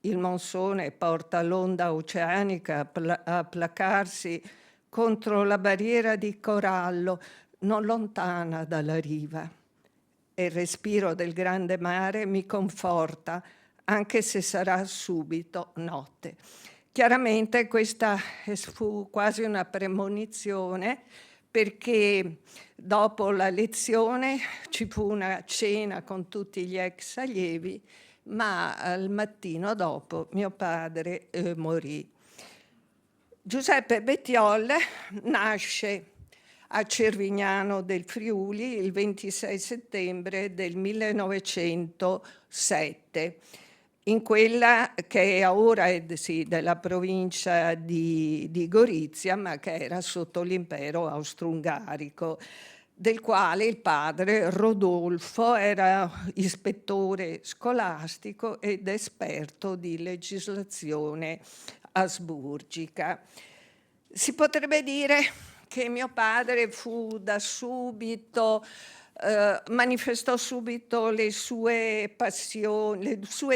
Il monsone porta l'onda oceanica a placarsi contro la barriera di corallo non lontana dalla riva. E il respiro del grande mare mi conforta, anche se sarà subito notte. Chiaramente questa fu quasi una premonizione, perché dopo la lezione ci fu una cena con tutti gli ex allievi, ma al mattino dopo mio padre morì. Giuseppe Bettiol nasce a Cervignano del Friuli il 26 settembre del 1907, in quella che ora è della provincia di Gorizia, ma che era sotto l'impero austro-ungarico, del quale il padre Rodolfo era ispettore scolastico ed esperto di legislazione asburgica. Si potrebbe dire che mio padre fu da subito, manifestò subito le sue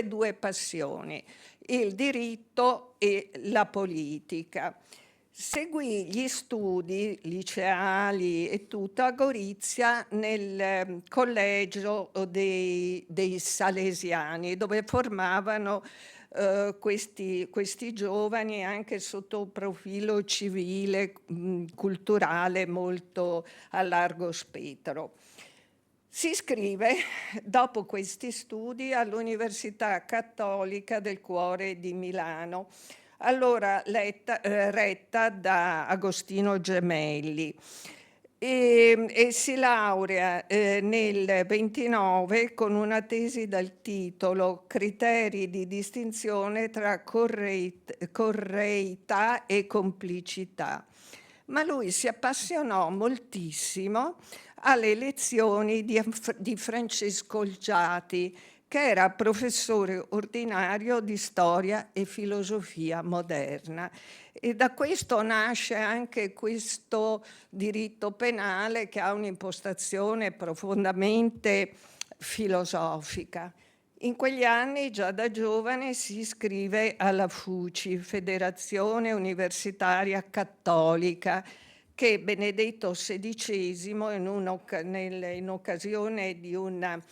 due passioni, il diritto e la politica. Seguì gli studi liceali e tutto a Gorizia nel collegio dei Salesiani, dove formavano questi giovani anche sotto un profilo civile, culturale molto a largo spettro. Si iscrive dopo questi studi all'Università Cattolica del Cuore di Milano, allora retta da Agostino Gemelli, e si laurea nel 29 con una tesi dal titolo Criteri di distinzione tra correità e complicità. Ma lui si appassionò moltissimo alle lezioni di Francesco Olgiati, che era professore ordinario di storia e filosofia moderna. E da questo nasce anche questo diritto penale che ha un'impostazione profondamente filosofica. In quegli anni, già da giovane, si iscrive alla FUCI, Federazione Universitaria Cattolica, che Benedetto XVI, in occasione di un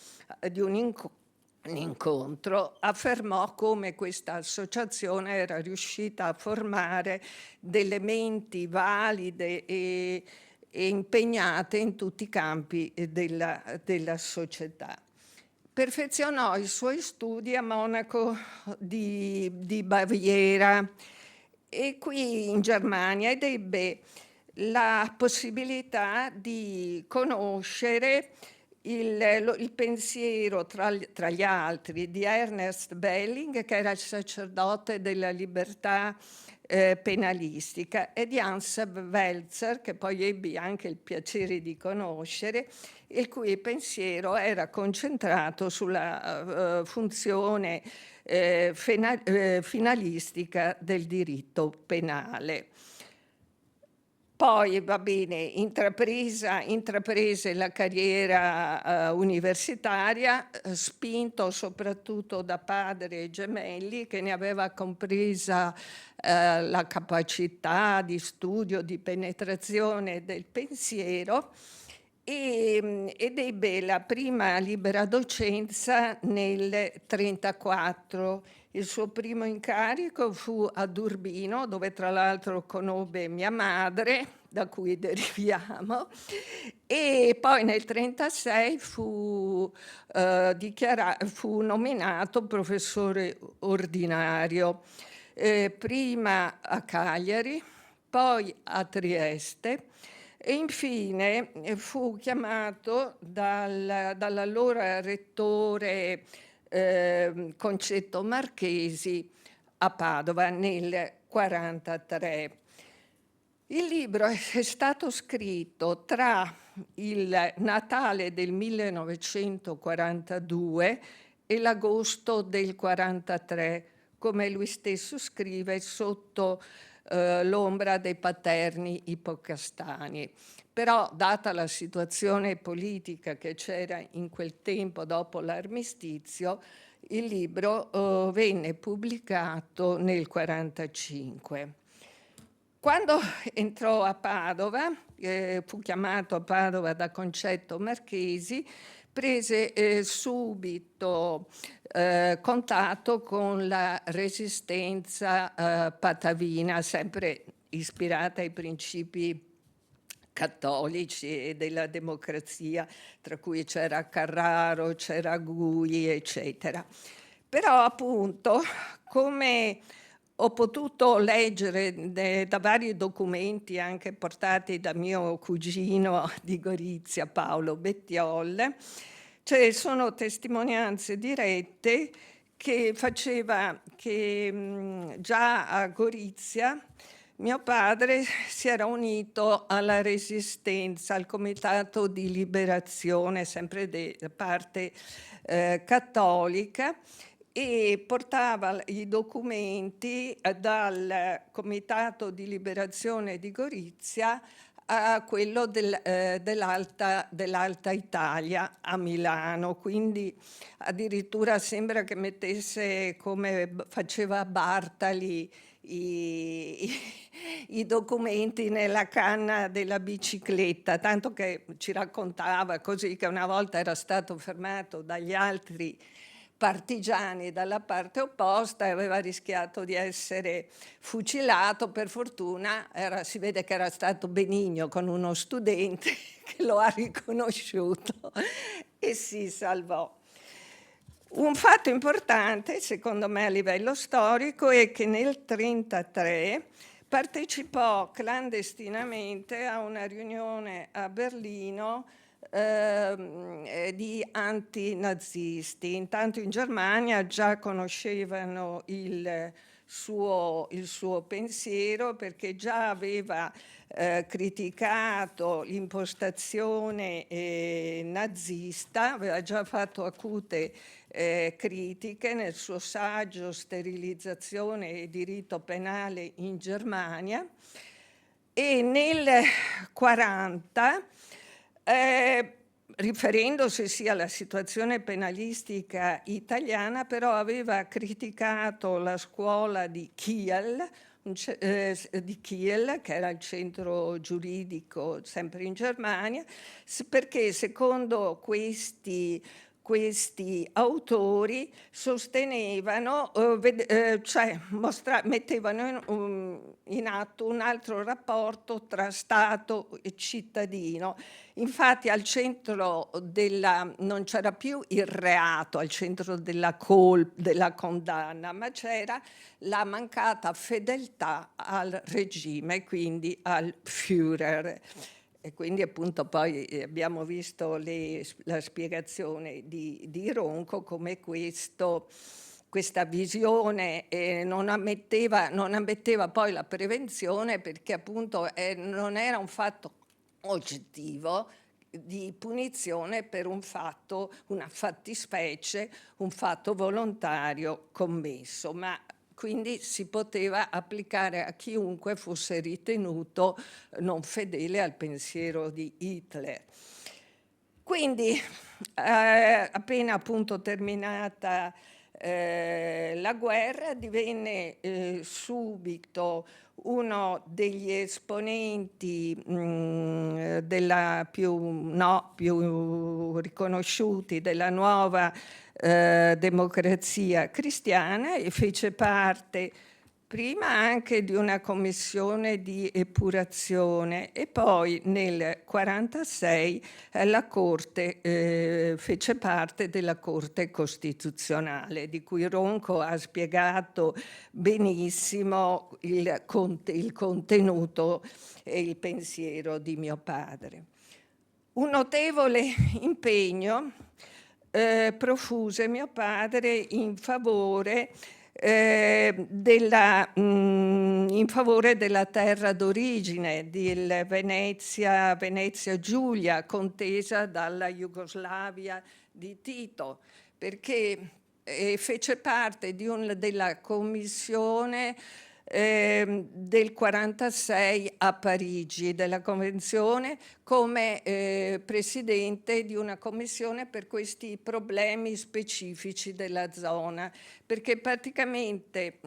incontro, affermò come questa associazione era riuscita a formare delle menti valide e impegnate in tutti i campi della società. Perfezionò i suoi studi a Monaco di Baviera e qui in Germania, ed ebbe la possibilità di conoscere il pensiero, tra gli altri, di Ernest Belling, che era il sacerdote della libertà penalistica, e di Hans Welzer, che poi ebbi anche il piacere di conoscere, il cui pensiero era concentrato sulla funzione finalistica del diritto penale. Poi, va bene, intraprese la carriera universitaria, spinto soprattutto da padre Gemelli, che ne aveva compresa la capacità di studio, di penetrazione del pensiero, ed ebbe la prima libera docenza nel 1934. Il suo primo incarico fu a Urbino, dove tra l'altro conobbe mia madre, da cui deriviamo, e poi nel 1936 fu nominato professore ordinario, prima a Cagliari, poi a Trieste, e infine fu chiamato dall'allora rettore Concetto Marchesi a Padova nel 1943. Il libro è stato scritto tra il Natale del 1942 e l'agosto del 1943, come lui stesso scrive, sotto l'ombra dei paterni ipocastani. Però, data la situazione politica che c'era in quel tempo dopo l'armistizio, il libro venne pubblicato nel 1945. Quando entrò a Padova, fu chiamato a Padova da Concetto Marchesi, prese subito contatto con la resistenza patavina, sempre ispirata ai principi cattolici e della democrazia, tra cui c'era Carraro, c'era Gui, eccetera. Però, appunto, come ho potuto leggere da vari documenti anche portati da mio cugino di Gorizia, Paolo Bettiol, cioè sono testimonianze dirette che faceva che già a Gorizia mio padre si era unito alla resistenza, al Comitato di Liberazione, sempre da parte cattolica, e portava i documenti dal Comitato di Liberazione di Gorizia a quello dell'Alta Italia a Milano, quindi addirittura sembra che mettesse, come faceva Bartali, i documenti nella canna della bicicletta, tanto che ci raccontava così che una volta era stato fermato dagli altri partigiani dalla parte opposta e aveva rischiato di essere fucilato. Per fortuna si vede che era stato benigno con uno studente che lo ha riconosciuto e si salvò. Un fatto importante, secondo me, a livello storico è che nel 1933 partecipò clandestinamente a una riunione a Berlino di antinazisti. Intanto in Germania già conoscevano il suo pensiero, perché già aveva criticato l'impostazione nazista, aveva già fatto acute critiche nel suo saggio Sterilizzazione e diritto penale in Germania, e nel 1940 riferendosi sia alla situazione penalistica italiana, però aveva criticato la scuola di Kiel, che era il centro giuridico sempre in Germania, perché secondo questi autori sostenevano, mettevano in atto un altro rapporto tra Stato e cittadino. Infatti al centro non c'era più il reato, al centro della condanna, ma c'era la mancata fedeltà al regime, quindi al Führer. E quindi appunto poi abbiamo visto la spiegazione di Ronco come questa visione non ammetteva poi la prevenzione, perché appunto non era un fatto oggettivo di punizione per un fatto, una fattispecie, un fatto volontario commesso, ma quindi si poteva applicare a chiunque fosse ritenuto non fedele al pensiero di Hitler. Quindi appena appunto terminata la guerra, divenne subito uno degli esponenti più riconosciuti della nuova democrazia cristiana, e fece parte prima anche di una commissione di epurazione, e poi nel 1946 fece parte della Corte Costituzionale, di cui Ronco ha spiegato benissimo il contenuto e il pensiero di mio padre. Un notevole impegno profuse mio padre in favore della terra d'origine, di Venezia Giulia, contesa dalla Jugoslavia di Tito, perché fece parte della commissione del 46 a Parigi, della convenzione, come presidente di una commissione per questi problemi specifici della zona, perché praticamente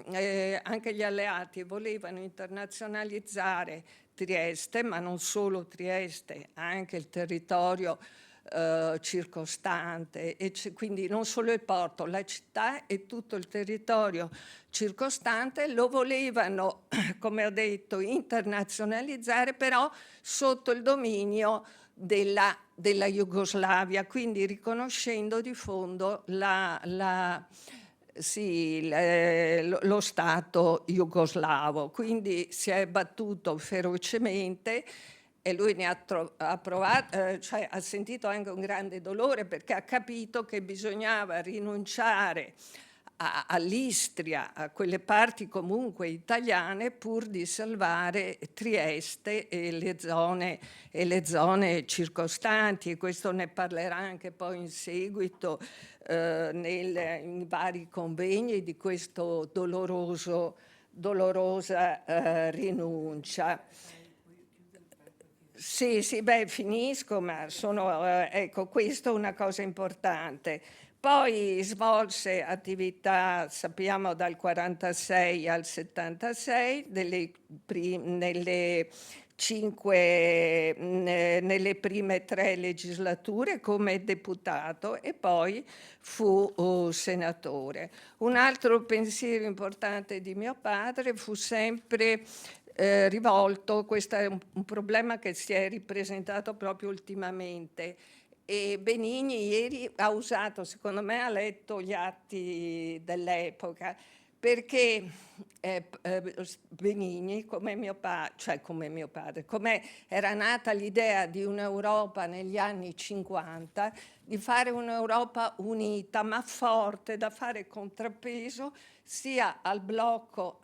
anche gli alleati volevano internazionalizzare Trieste, ma non solo Trieste, anche il territorio circostante, e quindi non solo il porto, la città e tutto il territorio circostante lo volevano, come ho detto, internazionalizzare, però sotto il dominio della Jugoslavia, quindi riconoscendo di fondo lo Stato jugoslavo. Quindi si è battuto ferocemente, e lui ne ha sentito anche un grande dolore, perché ha capito che bisognava rinunciare all'Istria, a quelle parti comunque italiane, pur di salvare Trieste e le zone circostanti, e questo ne parlerà anche poi in seguito in vari convegni di questo dolorosa rinuncia. Sì, sì, beh, finisco, ma ecco, questo è una cosa importante. Poi svolse attività, sappiamo, dal 46 al 76, nelle prime 3 legislature come deputato e poi fu senatore. Un altro pensiero importante di mio padre fu sempre rivolto, questo è un problema che si è ripresentato proprio ultimamente, e Benigni ieri ha usato, secondo me ha letto gli atti dell'epoca, perché Benigni, come mio padre, come era nata l'idea di un'Europa negli anni 50, di fare un'Europa unita ma forte, da fare contrappeso sia al blocco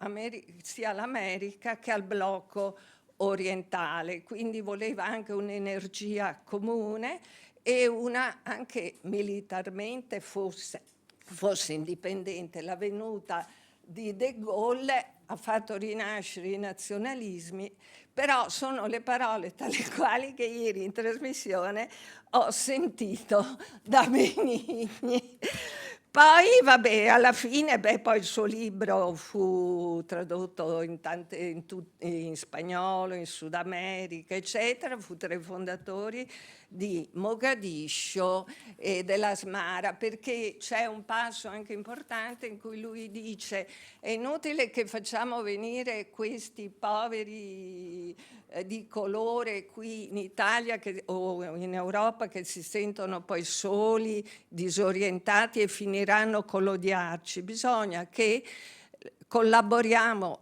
sia all'America che al blocco orientale. Quindi voleva anche un'energia comune e una anche militarmente fosse indipendente. La venuta di De Gaulle ha fatto rinascere i nazionalismi, però sono le parole tali quali che ieri in trasmissione ho sentito da Benigni. Poi, vabbè, alla fine, poi il suo libro fu tradotto in spagnolo, in Sud America, eccetera. Fu tra i fondatori di Mogadiscio e dell'Asmara, perché c'è un passo anche importante in cui lui dice: è inutile che facciamo venire questi poveri di colore qui in Italia o in Europa, che si sentono poi soli, disorientati e finiranno con l'odiarci. Bisogna che collaboriamo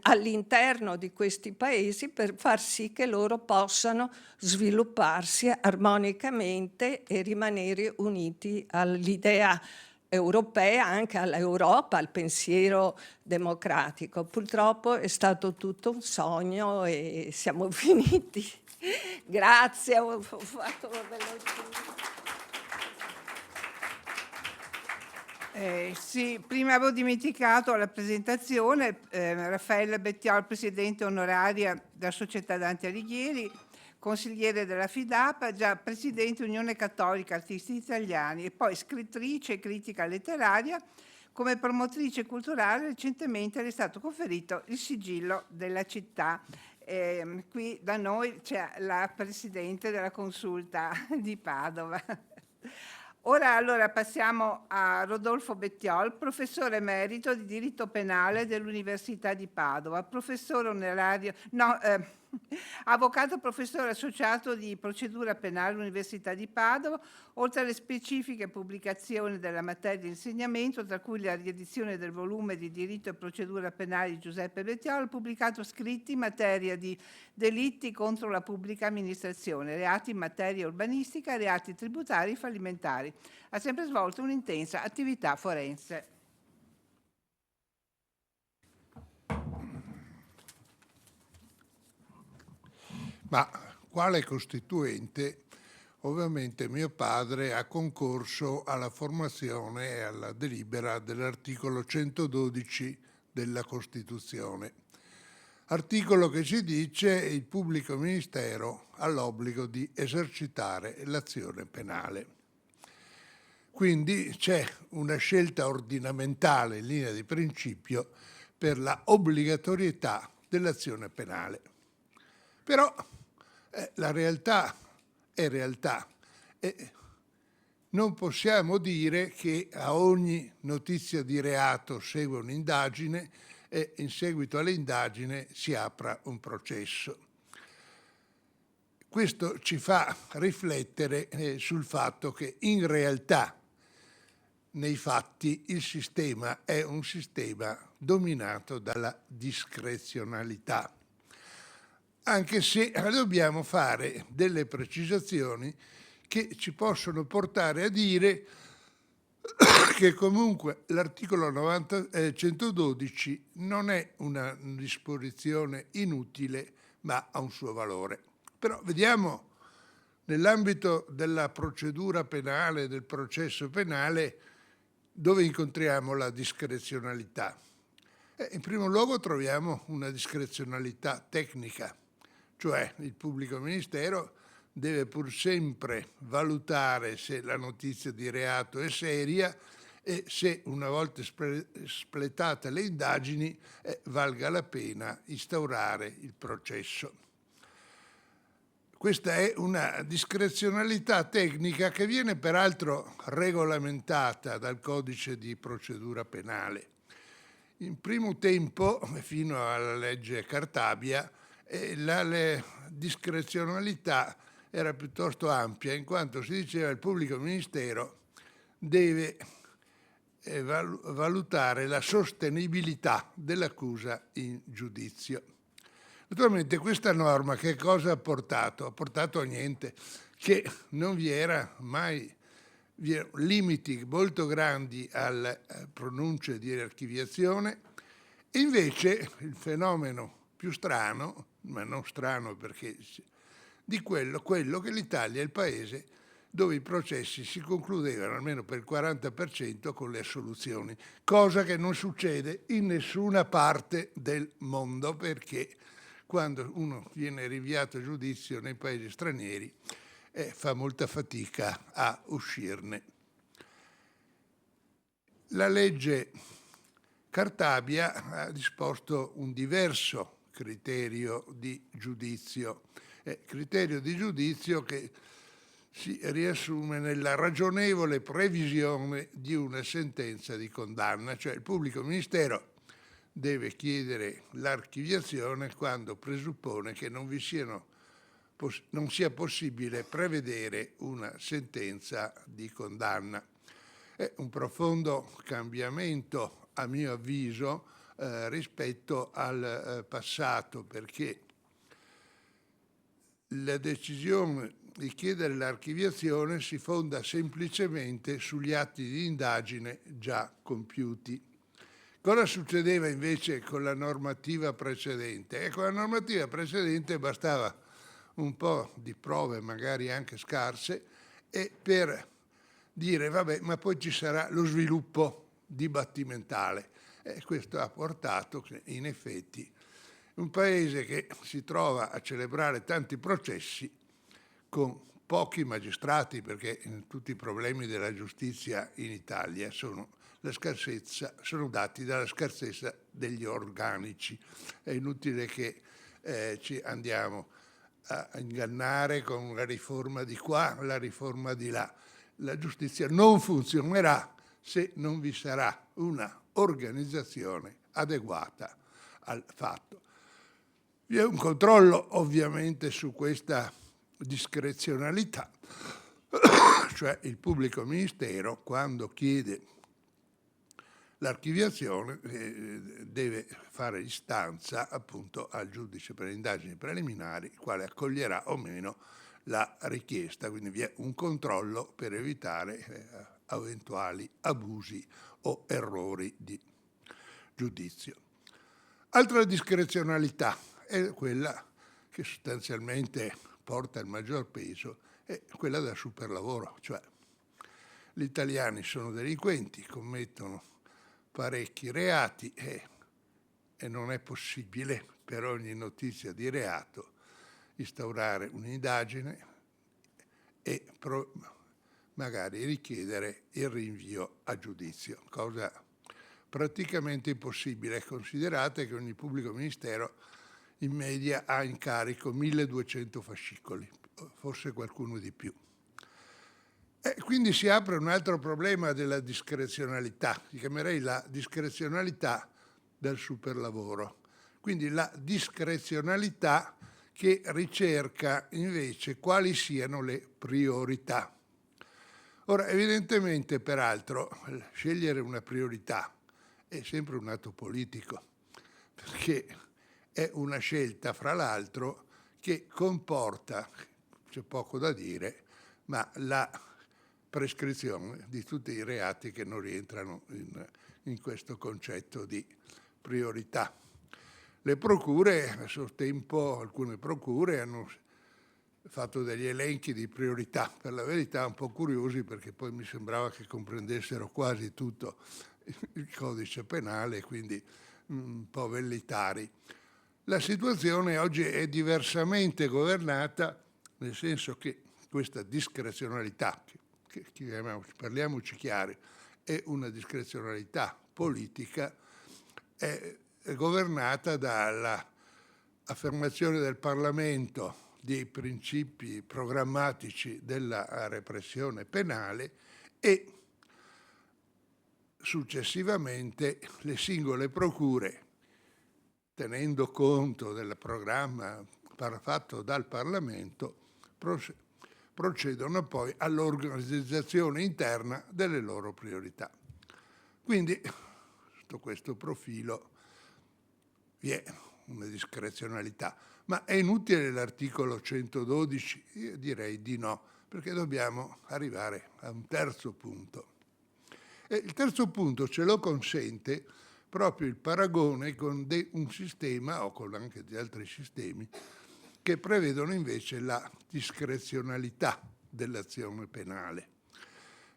all'interno di questi paesi per far sì che loro possano svilupparsi armonicamente e rimanere uniti all'idea europea, anche all'Europa, al pensiero democratico. Purtroppo è stato tutto un sogno e siamo finiti. Grazie, ho fatto velocemente. Sì, prima avevo dimenticato la presentazione. Raffaella Bettiol, presidente onoraria della Società Dante Alighieri, consigliere della FIDAPA, già presidente Unione Cattolica Artisti Italiani e poi scrittrice e critica letteraria. Come promotrice culturale recentemente le è stato conferito il sigillo della città. Qui da noi c'è la presidente della Consulta di Padova. Ora allora passiamo a Rodolfo Bettiol, professore emerito di diritto penale dell'Università di Padova, professore onorario, avvocato professore associato di procedura penale all'Università di Padova, oltre alle specifiche pubblicazioni della materia di insegnamento, tra cui la riedizione del volume di diritto e procedura penale di Giuseppe Bettiol, ha pubblicato scritti in materia di delitti contro la pubblica amministrazione, reati in materia urbanistica, reati tributari e fallimentari. Ha sempre svolto un'intensa attività forense. Ma quale costituente, ovviamente mio padre ha concorso alla formazione e alla delibera dell'articolo 112 della Costituzione. Articolo che ci dice che il pubblico ministero ha l'obbligo di esercitare l'azione penale. Quindi c'è una scelta ordinamentale in linea di principio per la obbligatorietà dell'azione penale. Però la realtà è realtà e non possiamo dire che a ogni notizia di reato segue un'indagine e in seguito all'indagine si apra un processo. Questo ci fa riflettere sul fatto che in realtà nei fatti il sistema è un sistema dominato dalla discrezionalità, anche se dobbiamo fare delle precisazioni che ci possono portare a dire che comunque l'articolo 112 non è una disposizione inutile, ma ha un suo valore. Però vediamo nell'ambito della procedura penale, del processo penale, dove incontriamo la discrezionalità. In primo luogo troviamo una discrezionalità tecnica, cioè il pubblico ministero deve pur sempre valutare se la notizia di reato è seria e se, una volta espletate le indagini, valga la pena instaurare il processo. Questa è una discrezionalità tecnica che viene peraltro regolamentata dal Codice di procedura penale. In primo tempo, fino alla legge Cartabia, la discrezionalità era piuttosto ampia, in quanto si diceva che il pubblico ministero deve valutare la sostenibilità dell'accusa in giudizio. Naturalmente questa norma che cosa ha portato? Ha portato a niente, che non vi era mai limiti molto grandi alle pronunce di archiviazione, e invece il fenomeno più strano, ma non strano perché di quello che l'Italia è il paese dove i processi si concludevano almeno per il 40% con le assoluzioni, cosa che non succede in nessuna parte del mondo, perché quando uno viene rinviato a giudizio nei paesi stranieri fa molta fatica a uscirne. La legge Cartabia ha disposto un diverso criterio di giudizio che si riassume nella ragionevole previsione di una sentenza di condanna, cioè il pubblico ministero deve chiedere l'archiviazione quando presuppone che non sia possibile prevedere una sentenza di condanna. È un profondo cambiamento, a mio avviso, rispetto al passato, perché la decisione di chiedere l'archiviazione si fonda semplicemente sugli atti di indagine già compiuti. Cosa succedeva invece con la normativa precedente? Con la normativa precedente bastava un po' di prove, magari anche scarse, e per dire vabbè, ma poi ci sarà lo sviluppo dibattimentale. E questo ha portato che in effetti un paese che si trova a celebrare tanti processi con pochi magistrati, perché tutti i problemi della giustizia in Italia sono dati dalla scarsezza degli organici. È inutile che ci andiamo a ingannare con la riforma di qua, la riforma di là. La giustizia non funzionerà se non vi sarà una organizzazione adeguata al fatto. Vi è un controllo ovviamente su questa discrezionalità, cioè il pubblico ministero quando chiede l'archiviazione deve fare istanza appunto al giudice per le indagini preliminari, il quale accoglierà o meno la richiesta, quindi vi è un controllo per evitare eventuali abusi o errori di giudizio. Altra discrezionalità è quella che sostanzialmente porta il maggior peso, è quella del superlavoro, cioè gli italiani sono delinquenti, commettono parecchi reati e non è possibile per ogni notizia di reato instaurare un'indagine e magari richiedere il rinvio a giudizio, cosa praticamente impossibile. Considerate che ogni pubblico ministero in media ha in carico 1200 fascicoli, forse qualcuno di più. Quindi si apre un altro problema della discrezionalità, che chiamerei la discrezionalità del superlavoro. Quindi la discrezionalità che ricerca invece quali siano le priorità. Ora, evidentemente, peraltro, scegliere una priorità è sempre un atto politico, perché è una scelta, fra l'altro, che comporta, c'è poco da dire, ma la prescrizione di tutti i reati che non rientrano in questo concetto di priorità. Le procure, a suo tempo, alcune procure hanno fatto degli elenchi di priorità, per la verità un po' curiosi, perché poi mi sembrava che comprendessero quasi tutto il codice penale, quindi un po' velleitari. La situazione oggi è diversamente governata, nel senso che questa discrezionalità, che parliamoci chiari, è una discrezionalità politica, è governata dall'affermazione del Parlamento dei principi programmatici della repressione penale e successivamente le singole procure, tenendo conto del programma fatto dal Parlamento, procedono poi all'organizzazione interna delle loro priorità. Quindi, sotto questo profilo, vi è una discrezionalità. Ma è inutile l'articolo 112? Io direi di no, perché dobbiamo arrivare a un terzo punto. E il terzo punto ce lo consente proprio il paragone con un sistema, o con anche di altri sistemi, che prevedono invece la discrezionalità dell'azione penale.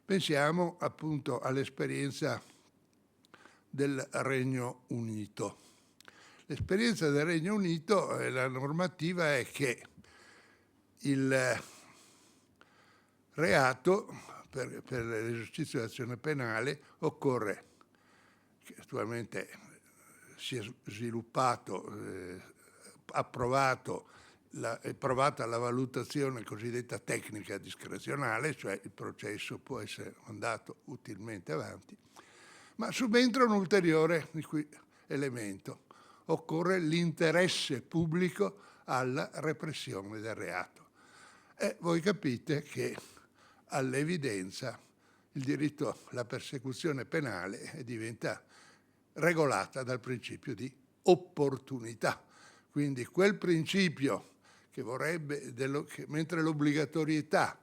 Pensiamo appunto all'esperienza del Regno Unito. L'esperienza del Regno Unito, la normativa è che il reato per l'esercizio dell'azione penale occorre che attualmente sia sviluppato, approvata la valutazione cosiddetta tecnica discrezionale, cioè il processo può essere mandato utilmente avanti, ma subentra un ulteriore elemento: occorre l'interesse pubblico alla repressione del reato. E voi capite che all'evidenza il diritto alla persecuzione penale diventa regolata dal principio di opportunità. Quindi quel principio che vorrebbe, mentre l'obbligatorietà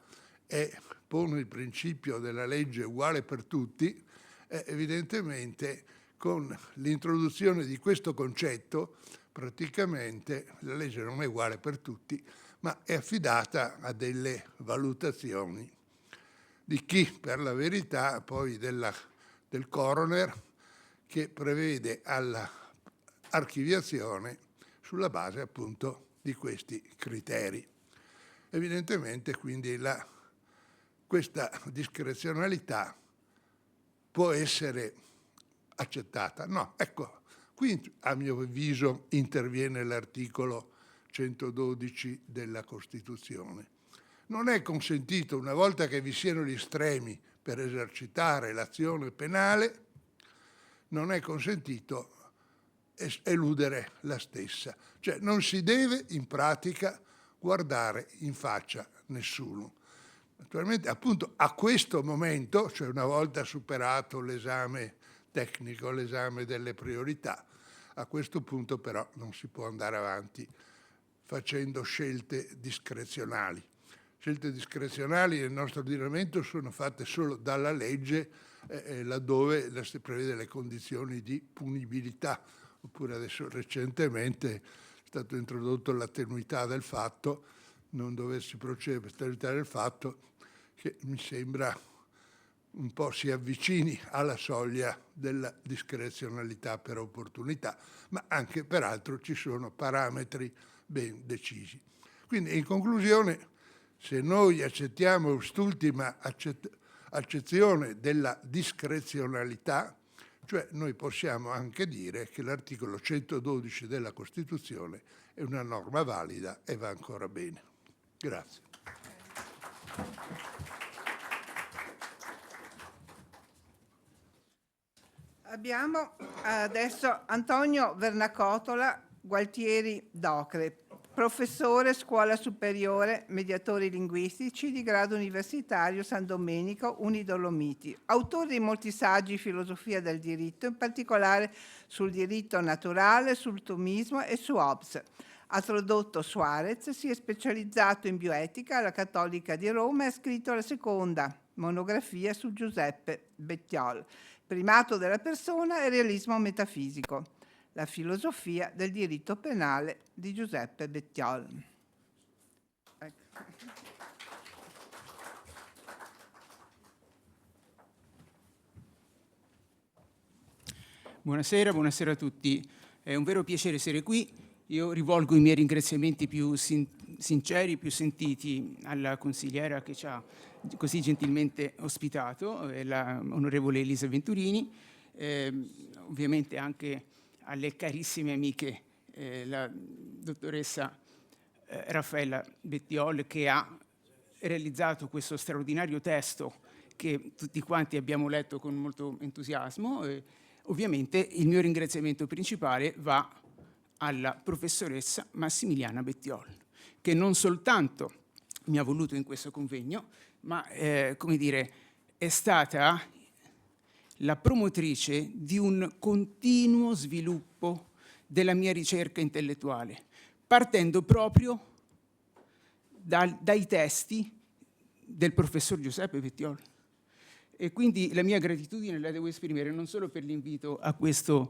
pone il principio della legge uguale per tutti, evidentemente con l'introduzione di questo concetto praticamente la legge non è uguale per tutti, ma è affidata a delle valutazioni di chi, per la verità, poi del coroner, che prevede all'archiviazione sulla base appunto di questi criteri. Evidentemente quindi questa discrezionalità può essere accettata. No, ecco, qui a mio avviso interviene l'articolo 112 della Costituzione. Non è consentito, una volta che vi siano gli estremi per esercitare l'azione penale, non è consentito eludere la stessa. Cioè non si deve in pratica guardare in faccia nessuno. Naturalmente appunto a questo momento, cioè una volta superato l'esame tecnico, l'esame delle priorità, a questo punto però non si può andare avanti facendo scelte discrezionali. Scelte discrezionali nel nostro ordinamento sono fatte solo dalla legge laddove si prevede le condizioni di punibilità, oppure adesso recentemente è stato introdotto l'attenuità del fatto, non dovessi procedere per attenuità del fatto, che mi sembra un po' si avvicini alla soglia della discrezionalità per opportunità, ma anche peraltro ci sono parametri ben decisi. Quindi in conclusione, se noi accettiamo quest'ultima accezione della discrezionalità, cioè noi possiamo anche dire che l'articolo 112 della Costituzione è una norma valida e va ancora bene. Grazie. Abbiamo adesso Antonio Vernacotola Gualtieri Docre, professore, scuola superiore, mediatori linguistici di grado universitario San Domenico, Unidolomiti, autore di molti saggi di filosofia del diritto, in particolare sul diritto naturale, sul tomismo e su Hobbes. Ha tradotto Suarez, si è specializzato in bioetica alla Cattolica di Roma e ha scritto la seconda monografia su Giuseppe Bettiol, primato della persona e realismo metafisico. La filosofia del diritto penale di Giuseppe Bettiol. Ecco. Buonasera a tutti. È un vero piacere essere qui Io rivolgo i miei ringraziamenti più sinceri, più sentiti alla consigliera che ci ha così gentilmente ospitato, la onorevole Elisa Venturini, ovviamente anche alle carissime amiche, la dottoressa Raffaella Bettiol, che ha realizzato questo straordinario testo che tutti quanti abbiamo letto con molto entusiasmo. Ovviamente il mio ringraziamento principale va alla professoressa Massimiliana Bettiol, che non soltanto mi ha voluto in questo convegno, ma come dire, è stata la promotrice di un continuo sviluppo della mia ricerca intellettuale, partendo proprio dai testi del professor Giuseppe Bettiol. E quindi la mia gratitudine la devo esprimere non solo per l'invito a questo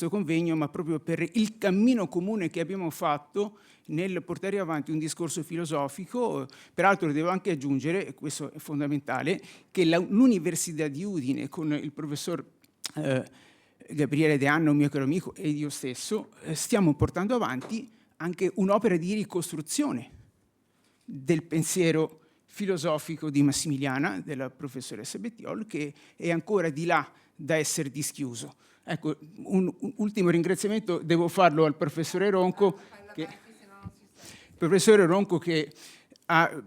convegno, ma proprio per il cammino comune che abbiamo fatto nel portare avanti un discorso filosofico. Peraltro devo anche aggiungere, e questo è fondamentale, che l'Università di Udine, con il professor Gabriele De Anna, un mio caro amico, ed io stesso, stiamo portando avanti anche un'opera di ricostruzione del pensiero filosofico di Massimiliana, della professoressa Bettiol, che è ancora di là da essere dischiuso. Ecco, un ultimo ringraziamento devo farlo al professore Ronco, che ha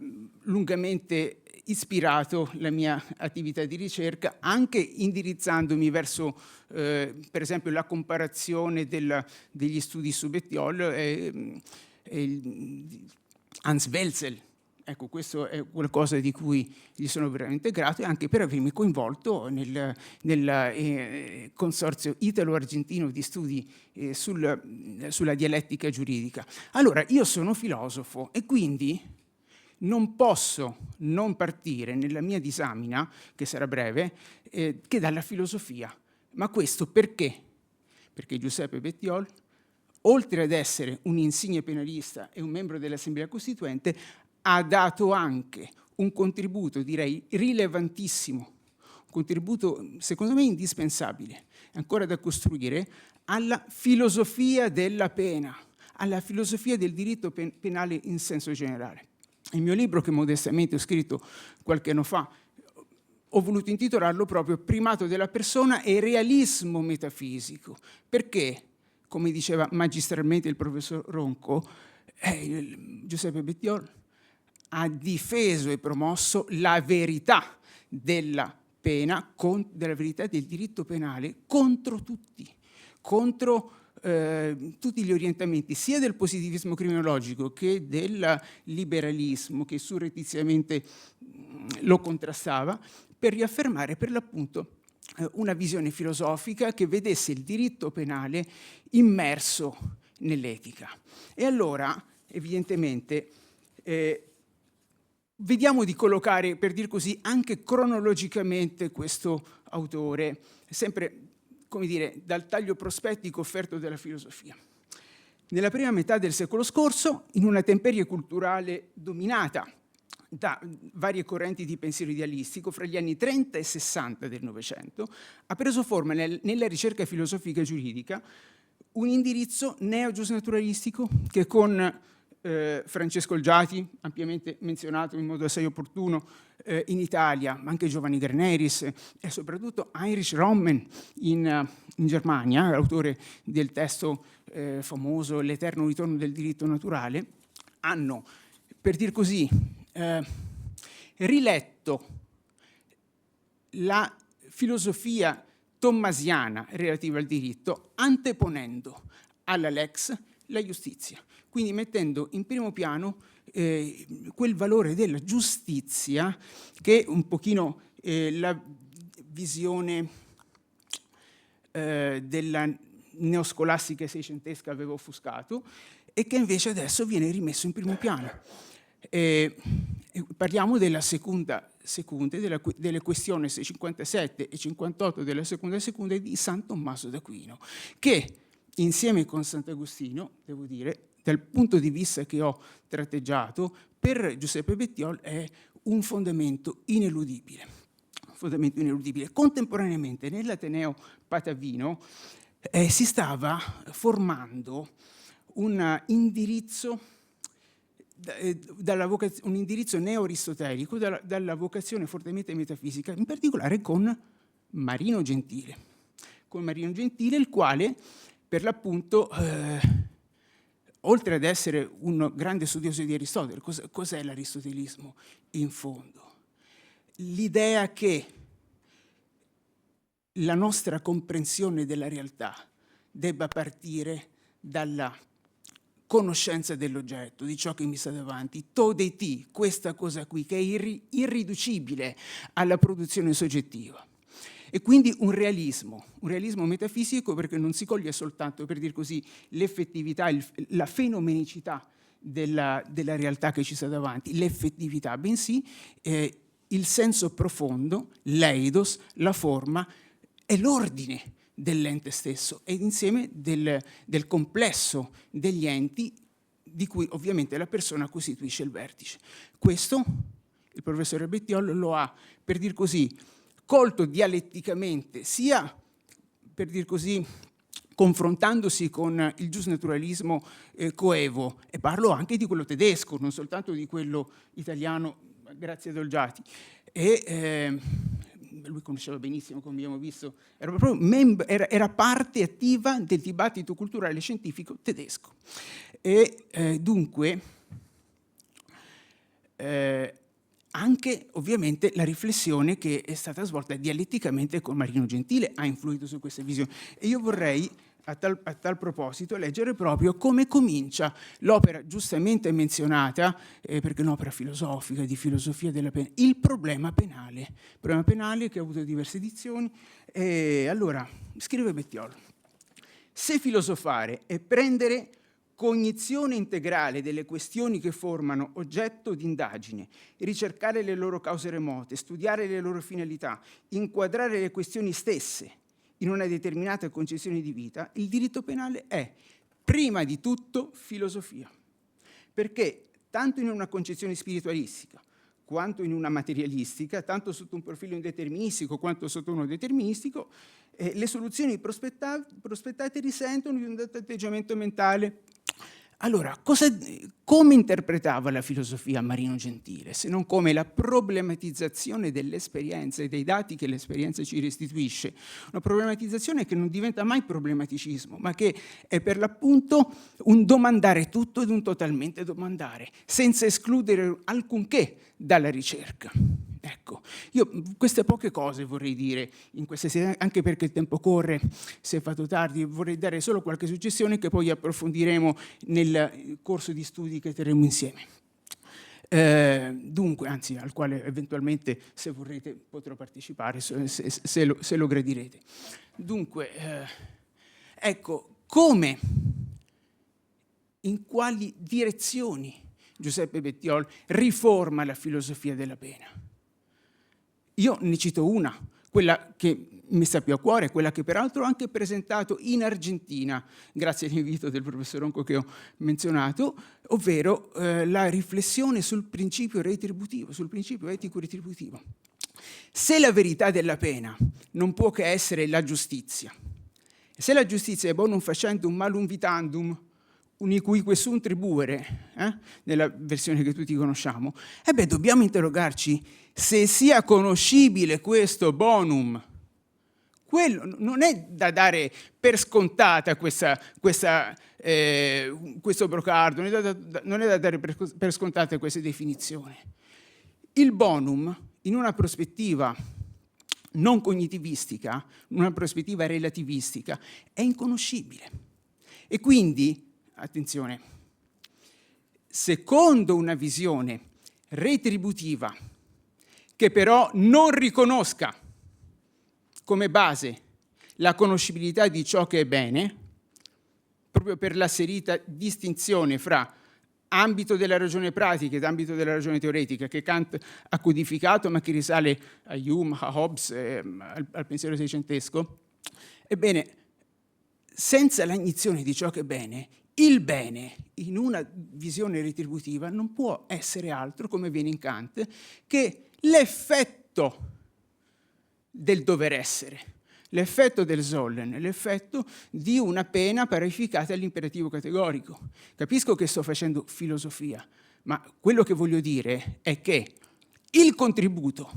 lungamente ispirato la mia attività di ricerca, anche indirizzandomi verso, per esempio, la comparazione degli studi su Bettiol e Hans Welzel. Ecco, questo è qualcosa di cui gli sono veramente grato, e anche per avermi coinvolto nel consorzio italo-argentino di studi sulla dialettica giuridica. Allora, io sono filosofo e quindi non posso non partire nella mia disamina, che sarà breve, che dalla filosofia. Ma questo perché? Perché Giuseppe Bettiol, oltre ad essere un insigne penalista e un membro dell'Assemblea Costituente, ha dato anche un contributo, direi, rilevantissimo, un contributo secondo me indispensabile, ancora da costruire, alla filosofia della pena, alla filosofia del diritto penale in senso generale. Il mio libro, che modestamente ho scritto qualche anno fa, ho voluto intitolarlo proprio Primato della persona e realismo metafisico, perché, come diceva magistralmente il professor Ronco, Giuseppe Bettiol ha difeso e promosso la verità della pena, della verità del diritto penale contro tutti, contro tutti gli orientamenti sia del positivismo criminologico che del liberalismo, che surrettiziamente lo contrastava, per riaffermare per l'appunto una visione filosofica che vedesse il diritto penale immerso nell'etica. E allora, evidentemente, vediamo di collocare, per dir così, anche cronologicamente questo autore, sempre, come dire, dal taglio prospettico offerto dalla filosofia. Nella prima metà del secolo scorso, in una temperie culturale dominata da varie correnti di pensiero idealistico, fra gli anni 30 e 60 del Novecento, ha preso forma nella ricerca filosofica e giuridica un indirizzo neo-giusnaturalistico che con Francesco Olgiati, ampiamente menzionato in modo assai opportuno in Italia, ma anche Giovanni Graneris e soprattutto Heinrich Rommen in Germania, l'autore del testo famoso L'eterno ritorno del diritto naturale, hanno, per dir così, riletto la filosofia tommasiana relativa al diritto, anteponendo alla lex la giustizia, quindi mettendo in primo piano quel valore della giustizia che un pochino la visione della neoscolastica seicentesca aveva offuscato e che invece adesso viene rimesso in primo piano. Parliamo della delle questioni 57 e 58 della seconda di San Tommaso d'Aquino, che insieme con Sant'Agostino, devo dire, dal punto di vista che ho tratteggiato, per Giuseppe Bettiol è un fondamento ineludibile. Contemporaneamente nell'Ateneo Patavino si stava formando un indirizzo un indirizzo neo-aristotelico dalla vocazione fortemente metafisica, in particolare con Marino Gentile. Con Marino Gentile, il quale, per l'appunto, oltre ad essere un grande studioso di Aristotele, cos'è l'aristotelismo in fondo? L'idea che la nostra comprensione della realtà debba partire dalla conoscenza dell'oggetto, di ciò che mi sta davanti, to de ti, questa cosa qui, che è irriducibile alla produzione soggettiva. E quindi un realismo metafisico, perché non si coglie soltanto, per dir così, l'effettività, la fenomenicità della realtà che ci sta davanti, l'effettività, bensì il senso profondo, l'eidos, la forma e l'ordine dell'ente stesso e insieme del complesso degli enti di cui ovviamente la persona costituisce il vertice. Questo il professore Bettiol lo ha, per dir così, colto dialetticamente, sia, per dir così, confrontandosi con il giusnaturalismo coevo, e parlo anche di quello tedesco, non soltanto di quello italiano, grazie ad Olgiati. Lui conosceva benissimo, come abbiamo visto, era parte attiva del dibattito culturale e scientifico tedesco. E dunque anche ovviamente la riflessione che è stata svolta dialetticamente con Marino Gentile ha influito su questa visione. E io vorrei a tal proposito leggere proprio come comincia l'opera giustamente menzionata, perché è un'opera filosofica, di filosofia della pena, il problema penale che ha avuto diverse edizioni. Allora, scrive Bettiol: se filosofare è prendere cognizione integrale delle questioni che formano oggetto di indagine, ricercare le loro cause remote, studiare le loro finalità, inquadrare le questioni stesse in una determinata concezione di vita, il diritto penale è, prima di tutto, filosofia. Perché tanto in una concezione spiritualistica, quanto in una materialistica, tanto sotto un profilo indeterministico quanto sotto uno deterministico, le soluzioni prospettate risentono di un dato atteggiamento mentale. Allora, come interpretava la filosofia Marino Gentile, se non come la problematizzazione dell'esperienza e dei dati che l'esperienza ci restituisce? Una problematizzazione che non diventa mai problematicismo, ma che è per l'appunto un domandare tutto ed un totalmente domandare, senza escludere alcunché dalla ricerca. Ecco, io queste poche cose vorrei dire in questa sera, anche perché il tempo corre, si è fatto tardi, vorrei dare solo qualche suggestione che poi approfondiremo nel corso di studi che terremo insieme. Dunque, anzi, al quale eventualmente, se vorrete, potrò partecipare, se lo gradirete. Dunque, ecco, come, in quali direzioni Giuseppe Bettiol riforma la filosofia della pena? Io ne cito una, quella che mi sta più a cuore, quella che peraltro ho anche presentato in Argentina, grazie all'invito del professor Ronco che ho menzionato, ovvero la riflessione sul principio retributivo, sul principio etico-retributivo. Se la verità della pena non può che essere la giustizia, se la giustizia è bonum facendum malum vitandum, unicuique sunt tribuere, nella versione che tutti conosciamo, dobbiamo interrogarci se sia conoscibile questo bonum. Quello non è da dare per scontata questo brocardo, non è da dare per scontata questa definizione. Il bonum, in una prospettiva non cognitivistica, in una prospettiva relativistica, è inconoscibile. E quindi, attenzione, secondo una visione retributiva che però non riconosca come base la conoscibilità di ciò che è bene, proprio per l'asserita distinzione fra ambito della ragione pratica ed ambito della ragione teoretica che Kant ha codificato ma che risale a Hume, a Hobbes, al pensiero seicentesco, ebbene, senza l'agnizione di ciò che è bene, il bene in una visione retributiva non può essere altro, come viene in Kant, che l'effetto del dover essere, L'effetto del Sollen è l'effetto di una pena parificata all'imperativo categorico. Capisco che sto facendo filosofia, ma quello che voglio dire è che il contributo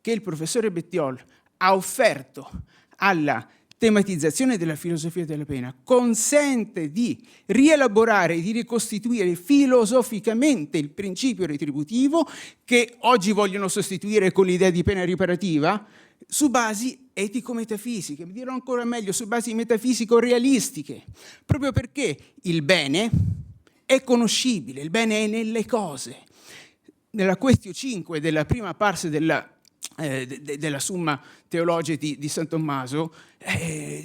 che il professore Bettiol ha offerto alla tematizzazione della filosofia della pena consente di rielaborare e di ricostituire filosoficamente il principio retributivo che oggi vogliono sostituire con l'idea di pena riparativa su basi etico-metafisiche, mi dirò ancora meglio, su basi metafisico-realistiche, proprio perché il bene è conoscibile, il bene è nelle cose. Nella Quaestio 5 della prima parte della Summa Theologii di San Tommaso,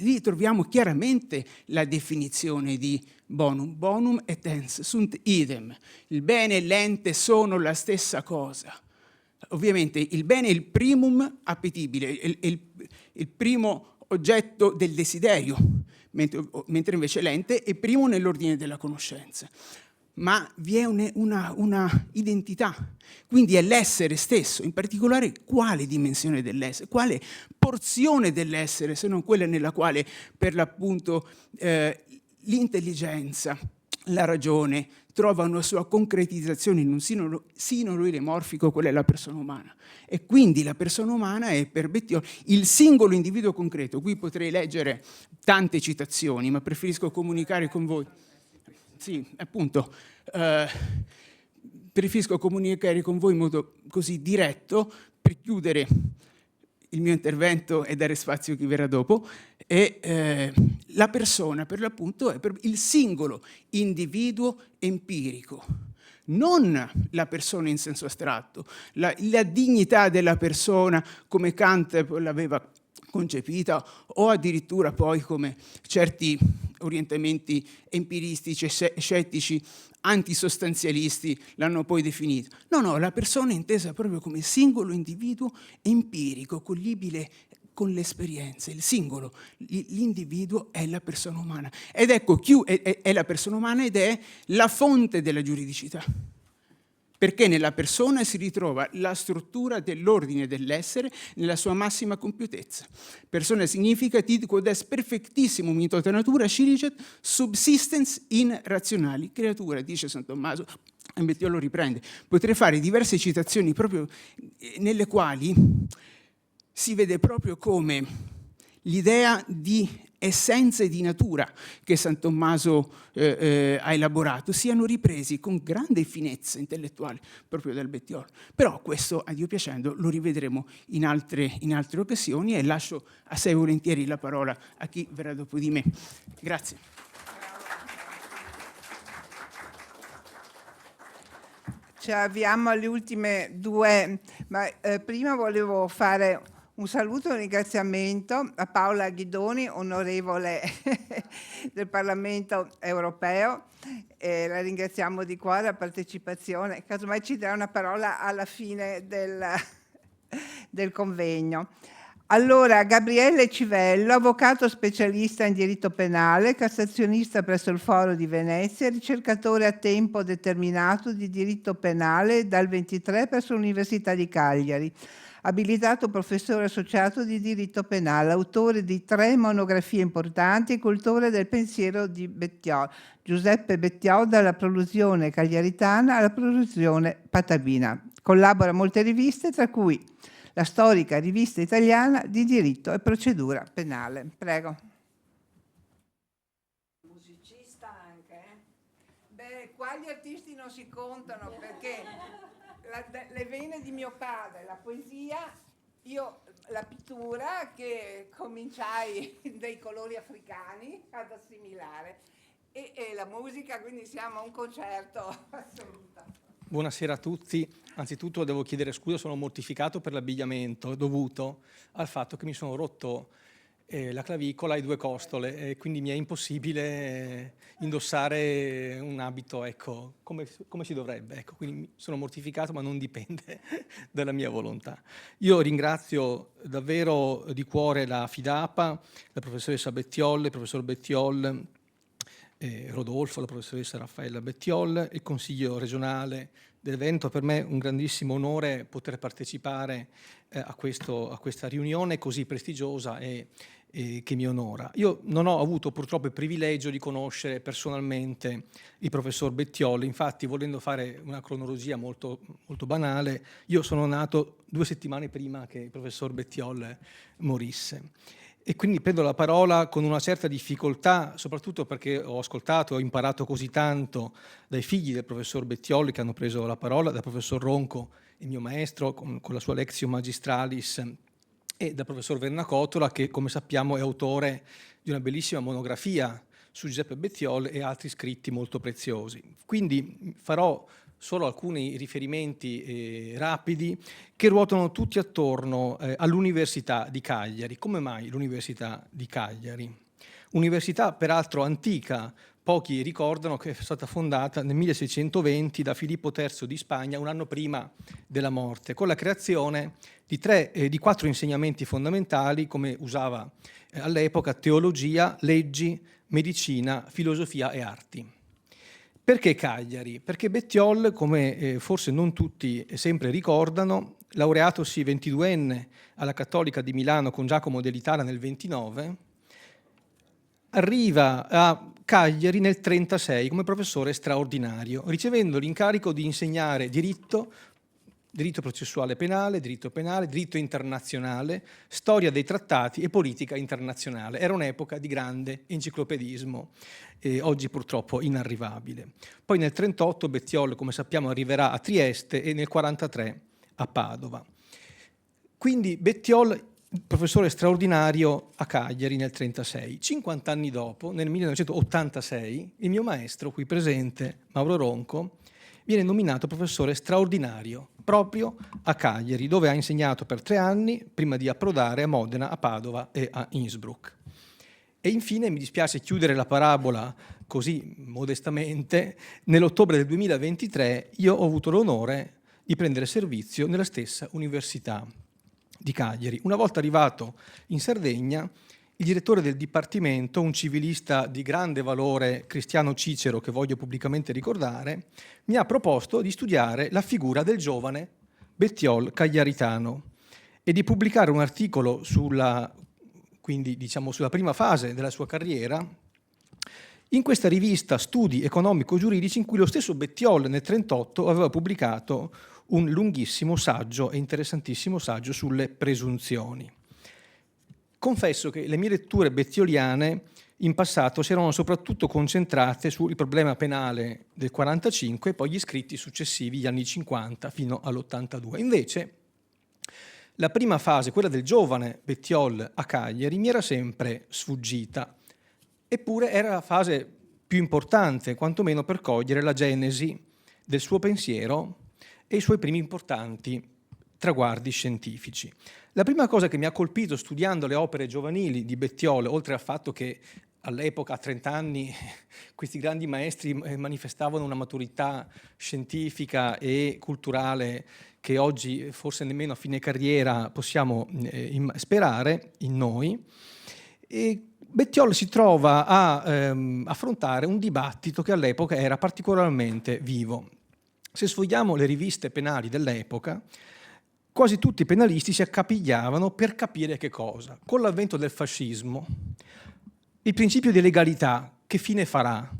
lì troviamo chiaramente la definizione di bonum. Bonum et ens sunt idem. Il bene e l'ente sono la stessa cosa. Ovviamente il bene è il primum appetibile, il primo oggetto del desiderio, mentre invece l'ente è primo nell'ordine della conoscenza. Ma vi è una identità, quindi è l'essere stesso, in particolare quale dimensione dell'essere, quale porzione dell'essere, se non quella nella quale per l'appunto l'intelligenza, la ragione trova una sua concretizzazione in un sinolo ilemorfico, quella è la persona umana. E quindi la persona umana è per Bettiol il singolo individuo concreto. Qui potrei leggere tante citazioni, ma preferisco comunicare con voi. Sì, appunto, preferisco comunicare con voi in modo così diretto per chiudere il mio intervento e dare spazio a chi verrà dopo. E la persona, per l'appunto, è il singolo individuo empirico, non la persona in senso astratto, la dignità della persona come Kant l'aveva concepita, o addirittura poi come certi orientamenti empiristici e scettici antisostanzialisti l'hanno poi definito. No, la persona è intesa proprio come singolo individuo empirico, coglibile con l'esperienza, il singolo, l'individuo è la persona umana. Ed ecco, è la persona umana ed è la fonte della giuridicità. Perché nella persona si ritrova la struttura dell'ordine dell'essere nella sua massima compiutezza. Persona significa id quod est perfectissimum in tota natura scilicet subsistens in razionali creatura, dice San Tommaso, e Bettiol lo riprende. Potrei fare diverse citazioni proprio nelle quali si vede proprio come l'idea di essenza e di natura che San Tommaso ha elaborato siano ripresi con grande finezza intellettuale proprio dal Bettiol. Però questo, a Dio piacendo, lo rivedremo in altre occasioni e lascio assai volentieri la parola a chi verrà dopo di me. Grazie. Ci avviamo alle ultime due, ma prima volevo fare un saluto e un ringraziamento a Paola Ghidoni, onorevole del Parlamento europeo. La ringraziamo di cuore la partecipazione. Casomai ci darà una parola alla fine del convegno. Allora, Gabriele Civello, avvocato specialista in diritto penale, cassazionista presso il Foro di Venezia, ricercatore a tempo determinato di diritto penale dal 23 presso l'Università di Cagliari, abilitato professore associato di diritto penale, autore di 3 monografie importanti, cultore del pensiero di Bettiol, Giuseppe Bettiol, dalla prolusione cagliaritana alla prolusione patavina. Collabora a molte riviste, tra cui la storica rivista italiana di diritto e procedura penale. Prego. Musicista anche, qua gli artisti non si contano perché le vene di mio padre, la poesia, io la pittura che cominciai dai colori africani ad assimilare e la musica, quindi siamo a un concerto assoluto. Buonasera a tutti. Anzitutto devo chiedere scusa, sono mortificato per l'abbigliamento dovuto al fatto che mi sono rotto la clavicola e 2 costole e quindi mi è impossibile indossare un abito, ecco, come si dovrebbe. Ecco, quindi sono mortificato, ma non dipende dalla mia volontà. Io ringrazio davvero di cuore la FIDAPA, la professoressa Bettiol, il professor Bettiol, Rodolfo, la professoressa Raffaella Bettiol, il Consiglio regionale del Veneto. Per me è un grandissimo onore poter partecipare a questa riunione così prestigiosa e che mi onora. Io non ho avuto purtroppo il privilegio di conoscere personalmente il professor Bettiol, infatti, volendo fare una cronologia molto, molto banale, io sono nato 2 settimane prima che il professor Bettiol morisse. E quindi prendo la parola con una certa difficoltà, soprattutto perché ho ascoltato e ho imparato così tanto dai figli del professor Bettiol che hanno preso la parola, dal professor Ronco, il mio maestro, con la sua Lectio Magistralis, e dal professor Vernacotola, che come sappiamo è autore di una bellissima monografia su Giuseppe Bettiol e altri scritti molto preziosi. Quindi farò solo alcuni riferimenti rapidi che ruotano tutti attorno all'Università di Cagliari. Come mai l'Università di Cagliari? Università peraltro antica, pochi ricordano che è stata fondata nel 1620 da Filippo III di Spagna, un anno prima della morte, con la creazione di 4 insegnamenti fondamentali, come usava all'epoca: teologia, leggi, medicina, filosofia e arti. Perché Cagliari? Perché Bettiol, come forse non tutti sempre ricordano, laureatosi 22enne alla Cattolica di Milano con Giacomo Dell'Itala nel 29, arriva a Cagliari nel 36 come professore straordinario, ricevendo l'incarico di insegnare diritto processuale penale, diritto internazionale, storia dei trattati e politica internazionale. Era un'epoca di grande enciclopedismo, oggi purtroppo inarrivabile. Poi nel 38 Bettiol, come sappiamo, arriverà a Trieste e nel 43 a Padova. Quindi Bettiol, professore straordinario a Cagliari nel 36. 50 anni dopo, nel 1986, il mio maestro qui presente, Mauro Ronco, viene nominato professore straordinario proprio a Cagliari, dove ha insegnato per 3 anni, prima di approdare a Modena, a Padova e a Innsbruck. E infine, mi dispiace chiudere la parabola così modestamente, nell'ottobre del 2023 io ho avuto l'onore di prendere servizio nella stessa Università di Cagliari. Una volta arrivato in Sardegna, il direttore del dipartimento, un civilista di grande valore, Cristiano Cicero, che voglio pubblicamente ricordare, mi ha proposto di studiare la figura del giovane Bettiol cagliaritano e di pubblicare un articolo sulla prima fase della sua carriera in questa rivista Studi economico-giuridici, in cui lo stesso Bettiol nel 1938 aveva pubblicato un lunghissimo saggio e interessantissimo saggio sulle presunzioni. Confesso che le mie letture bettioliane in passato si erano soprattutto concentrate sul problema penale del 45 e poi gli scritti successivi, gli anni 50 fino all'82. Invece la prima fase, quella del giovane Bettiol a Cagliari, mi era sempre sfuggita. Eppure era la fase più importante, quantomeno per cogliere la genesi del suo pensiero e i suoi primi importanti traguardi scientifici. La prima cosa che mi ha colpito studiando le opere giovanili di Bettiol, oltre al fatto che all'epoca, a 30 anni, questi grandi maestri manifestavano una maturità scientifica e culturale che oggi, forse nemmeno a fine carriera, possiamo sperare in noi, e Bettiol si trova a affrontare un dibattito che all'epoca era particolarmente vivo. Se sfogliamo le riviste penali dell'epoca, quasi tutti i penalisti si accapigliavano per capire che cosa. Con l'avvento del fascismo, il principio di legalità che fine farà?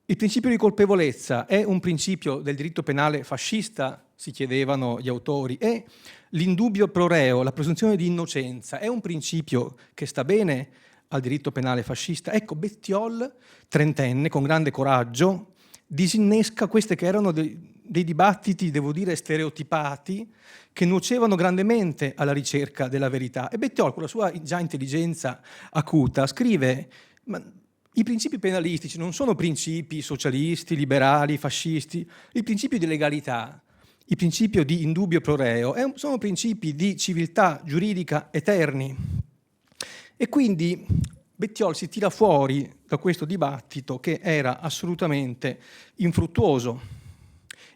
Il principio di colpevolezza è un principio del diritto penale fascista, si chiedevano gli autori, e l'indubbio pro reo, la presunzione di innocenza, è un principio che sta bene al diritto penale fascista. Ecco, Bettiol, trentenne, con grande coraggio, disinnesca queste che erano dei dibattiti, devo dire, stereotipati, che nuocevano grandemente alla ricerca della verità. E Bettiol, con la sua già intelligenza acuta, scrive: ma i principi penalistici non sono principi socialisti, liberali, fascisti. Il principio di legalità, il principio di indubbio pro reo, sono principi di civiltà giuridica eterni. E quindi Bettiol si tira fuori da questo dibattito che era assolutamente infruttuoso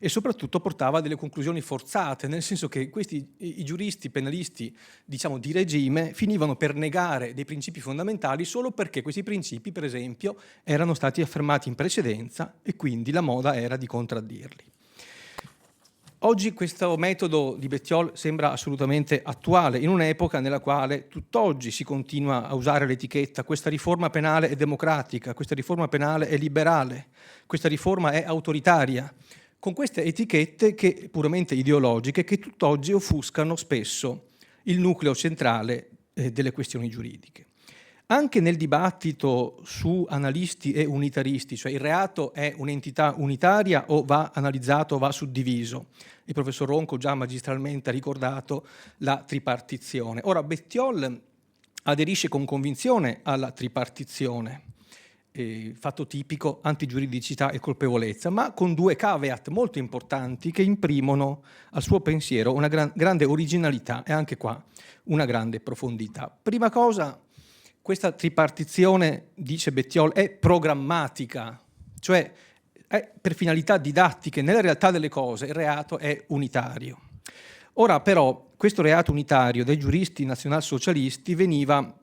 e soprattutto portava a delle conclusioni forzate, nel senso che i giuristi penalisti, diciamo, di regime finivano per negare dei principi fondamentali solo perché questi principi, per esempio, erano stati affermati in precedenza e quindi la moda era di contraddirli. Oggi questo metodo di Bettiol sembra assolutamente attuale, in un'epoca nella quale tutt'oggi si continua a usare l'etichetta questa riforma penale è democratica, questa riforma penale è liberale, questa riforma è autoritaria, con queste etichette puramente ideologiche che tutt'oggi offuscano spesso il nucleo centrale delle questioni giuridiche. Anche nel dibattito su analisti e unitaristi, cioè il reato è un'entità unitaria o va analizzato o va suddiviso. Il professor Ronco già magistralmente ha ricordato la tripartizione. Ora, Bettiol aderisce con convinzione alla tripartizione, fatto tipico, antigiuridicità e colpevolezza, ma con due caveat molto importanti che imprimono al suo pensiero una grande originalità e anche qua una grande profondità. Prima cosa, questa tripartizione, dice Bettiol, è programmatica, cioè è per finalità didattiche. Nella realtà delle cose il reato è unitario. Ora però questo reato unitario dai giuristi nazionalsocialisti veniva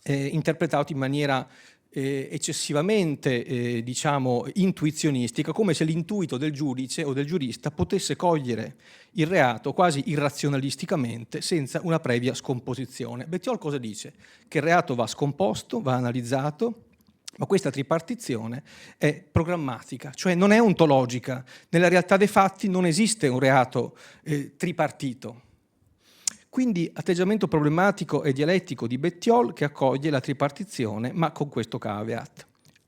interpretato in maniera eccessivamente diciamo intuizionistica, come se l'intuito del giudice o del giurista potesse cogliere il reato quasi irrazionalisticamente senza una previa scomposizione. Bettiol cosa dice? Che il reato va scomposto, va analizzato, ma questa tripartizione è programmatica, cioè non è ontologica. Nella realtà dei fatti non esiste un reato tripartito. Quindi atteggiamento problematico e dialettico di Bettiol che accoglie la tripartizione, ma con questo caveat.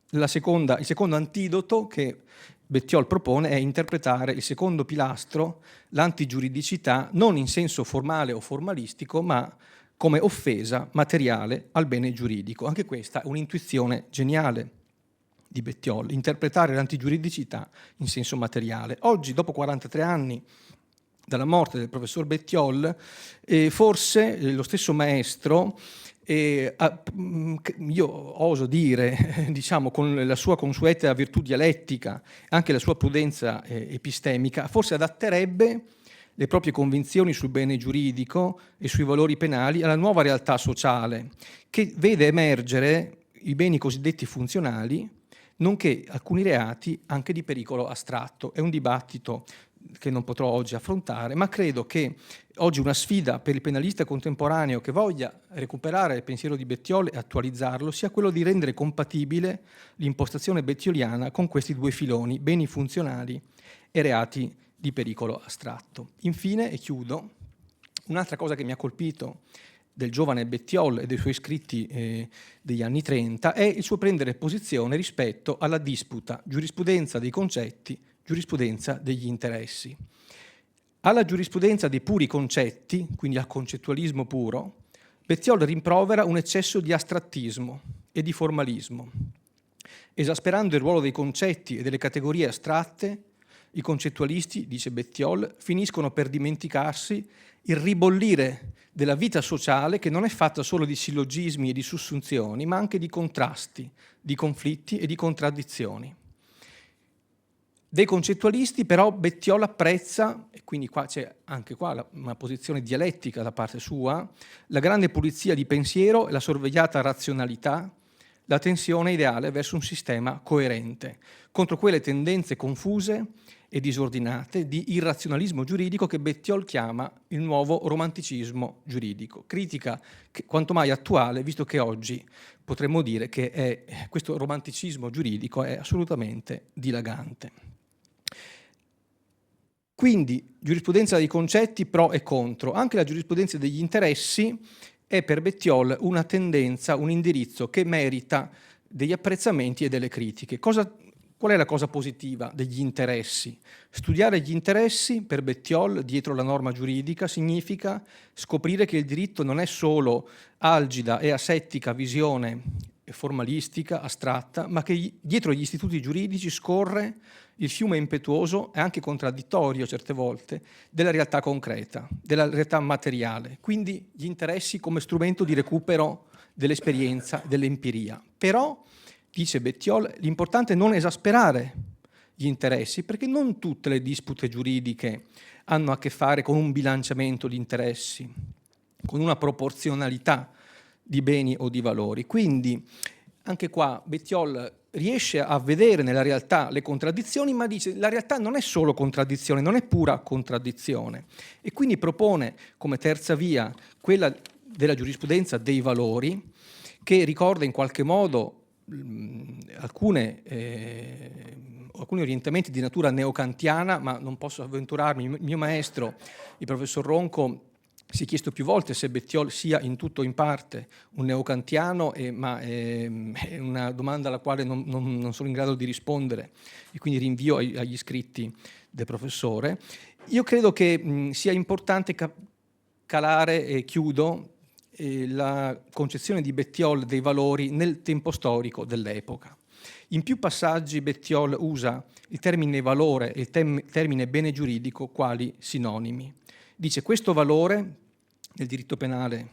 Il secondo antidoto che Bettiol propone è interpretare il secondo pilastro, l'antigiuridicità, non in senso formale o formalistico, ma come offesa materiale al bene giuridico. Anche questa è un'intuizione geniale di Bettiol, interpretare l'antigiuridicità in senso materiale. Oggi, dopo 43 anni dalla morte del professor Bettiol, forse lo stesso maestro, io oso dire, diciamo, con la sua consueta virtù dialettica, anche la sua prudenza epistemica, forse adatterebbe le proprie convinzioni sul bene giuridico e sui valori penali alla nuova realtà sociale, che vede emergere i beni cosiddetti funzionali, nonché alcuni reati anche di pericolo astratto. È un dibattito che non potrò oggi affrontare, ma credo che oggi una sfida per il penalista contemporaneo che voglia recuperare il pensiero di Bettiol e attualizzarlo sia quello di rendere compatibile l'impostazione bettioliana con questi due filoni, beni funzionali e reati di pericolo astratto. Infine, e chiudo, un'altra cosa che mi ha colpito del giovane Bettiol e dei suoi scritti degli anni 30 è il suo prendere posizione rispetto alla disputa giurisprudenza dei concetti, giurisprudenza degli interessi. Alla giurisprudenza dei puri concetti, quindi al concettualismo puro, Bettiol rimprovera un eccesso di astrattismo e di formalismo. Esasperando il ruolo dei concetti e delle categorie astratte, i concettualisti, dice Bettiol, finiscono per dimenticarsi il ribollire della vita sociale che non è fatta solo di sillogismi e di sussunzioni, ma anche di contrasti, di conflitti e di contraddizioni. Dei concettualisti però Bettiol apprezza, e quindi qua c'è anche qua una posizione dialettica da parte sua, la grande pulizia di pensiero e la sorvegliata razionalità, la tensione ideale verso un sistema coerente, contro quelle tendenze confuse e disordinate di irrazionalismo giuridico che Bettiol chiama il nuovo romanticismo giuridico. Critica quanto mai attuale, visto che oggi potremmo dire che questo romanticismo giuridico è assolutamente dilagante. Quindi giurisprudenza dei concetti pro e contro. Anche la giurisprudenza degli interessi è per Bettiol una tendenza, un indirizzo che merita degli apprezzamenti e delle critiche. Qual è la cosa positiva degli interessi? Studiare gli interessi, per Bettiol, dietro la norma giuridica, significa scoprire che il diritto non è solo algida e asettica visione formalistica, astratta, ma che dietro gli istituti giuridici scorre il fiume impetuoso e anche contraddittorio certe volte della realtà concreta, della realtà materiale. Quindi gli interessi come strumento di recupero dell'esperienza, dell'empiria. Però, dice Bettiol, l'importante è non esasperare gli interessi, perché non tutte le dispute giuridiche hanno a che fare con un bilanciamento di interessi, con una proporzionalità di beni o di valori. Quindi anche qua Bettiol riesce a vedere nella realtà le contraddizioni, ma dice la realtà non è solo contraddizione, non è pura contraddizione, e quindi propone come terza via quella della giurisprudenza dei valori, che ricorda in qualche modo alcuni orientamenti di natura neocantiana, ma non posso avventurarmi. Il mio maestro, il professor Ronco, si è chiesto più volte se Bettiol sia in tutto o in parte un neocantiano, ma è una domanda alla quale non sono in grado di rispondere, e quindi rinvio agli scritti del professore. Io credo che sia importante calare, e chiudo, la concezione di Bettiol dei valori nel tempo storico dell'epoca. In più passaggi Bettiol usa il termine valore e il termine bene giuridico quali sinonimi. Dice: questo valore, nel diritto penale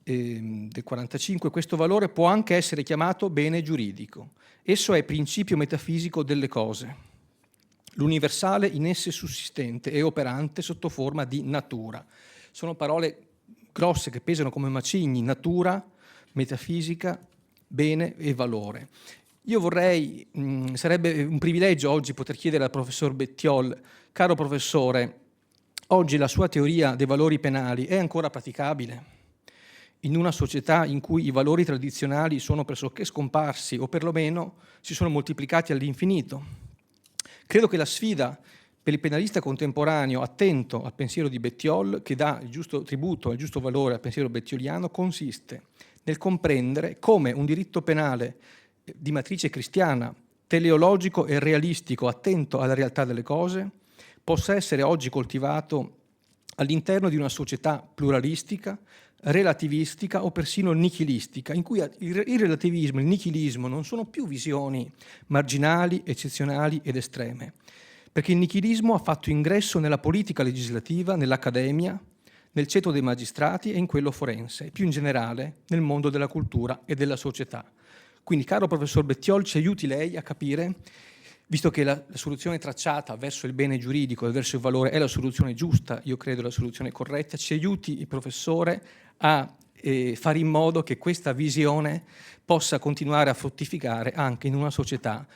del 45, questo valore può anche essere chiamato bene giuridico. Esso è principio metafisico delle cose, l'universale in esse sussistente e operante sotto forma di natura. Sono parole grosse che pesano come macigni: natura, metafisica, bene e valore. Io vorrei, sarebbe un privilegio oggi poter chiedere al professor Bettiol: caro professore, oggi la sua teoria dei valori penali è ancora praticabile in una società in cui i valori tradizionali sono pressoché scomparsi, o perlomeno si sono moltiplicati all'infinito? Credo che la sfida per il penalista contemporaneo attento al pensiero di Bettiol, che dà il giusto tributo e il giusto valore al pensiero bettioliano, consiste nel comprendere come un diritto penale di matrice cristiana, teleologico e realistico, attento alla realtà delle cose, possa essere oggi coltivato all'interno di una società pluralistica, relativistica o persino nichilistica, in cui il relativismo e il nichilismo non sono più visioni marginali, eccezionali ed estreme, perché il nichilismo ha fatto ingresso nella politica legislativa, nell'accademia, nel ceto dei magistrati e in quello forense, e più in generale nel mondo della cultura e della società. Quindi, caro professor Bettiol, ci aiuti lei a capire, visto che la soluzione tracciata verso il bene giuridico e verso il valore è la soluzione giusta, io credo la soluzione corretta, ci aiuti il professore a fare in modo che questa visione possa continuare a fruttificare anche in una società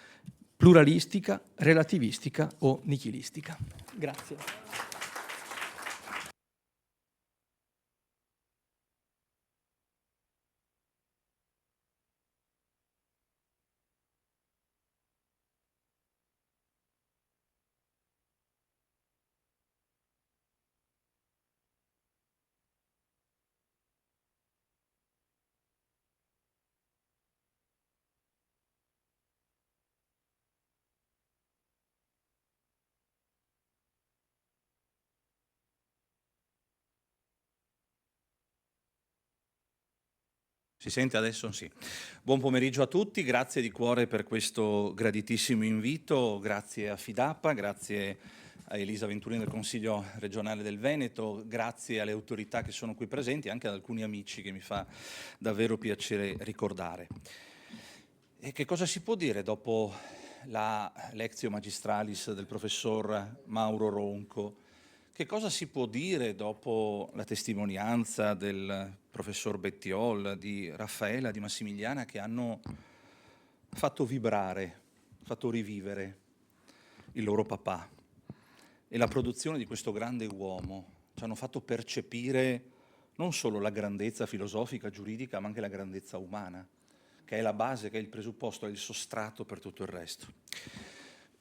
pluralistica, relativistica o nichilistica. Grazie. Si sente adesso? Sì. Buon pomeriggio a tutti, grazie di cuore per questo graditissimo invito, grazie a Fidapa, grazie a Elisa Venturini del Consiglio regionale del Veneto, grazie alle autorità che sono qui presenti, anche ad alcuni amici che mi fa davvero piacere ricordare. E che cosa si può dire dopo la Lectio Magistralis del professor Mauro Ronco? Che cosa si può dire dopo la testimonianza del professor Bettiol, di Raffaella, di Massimiliana, che hanno fatto vibrare, fatto rivivere il loro papà e la produzione di questo grande uomo? Ci hanno fatto percepire non solo la grandezza filosofica, giuridica, ma anche la grandezza umana, che è la base, che è il presupposto, è il sostrato per tutto il resto.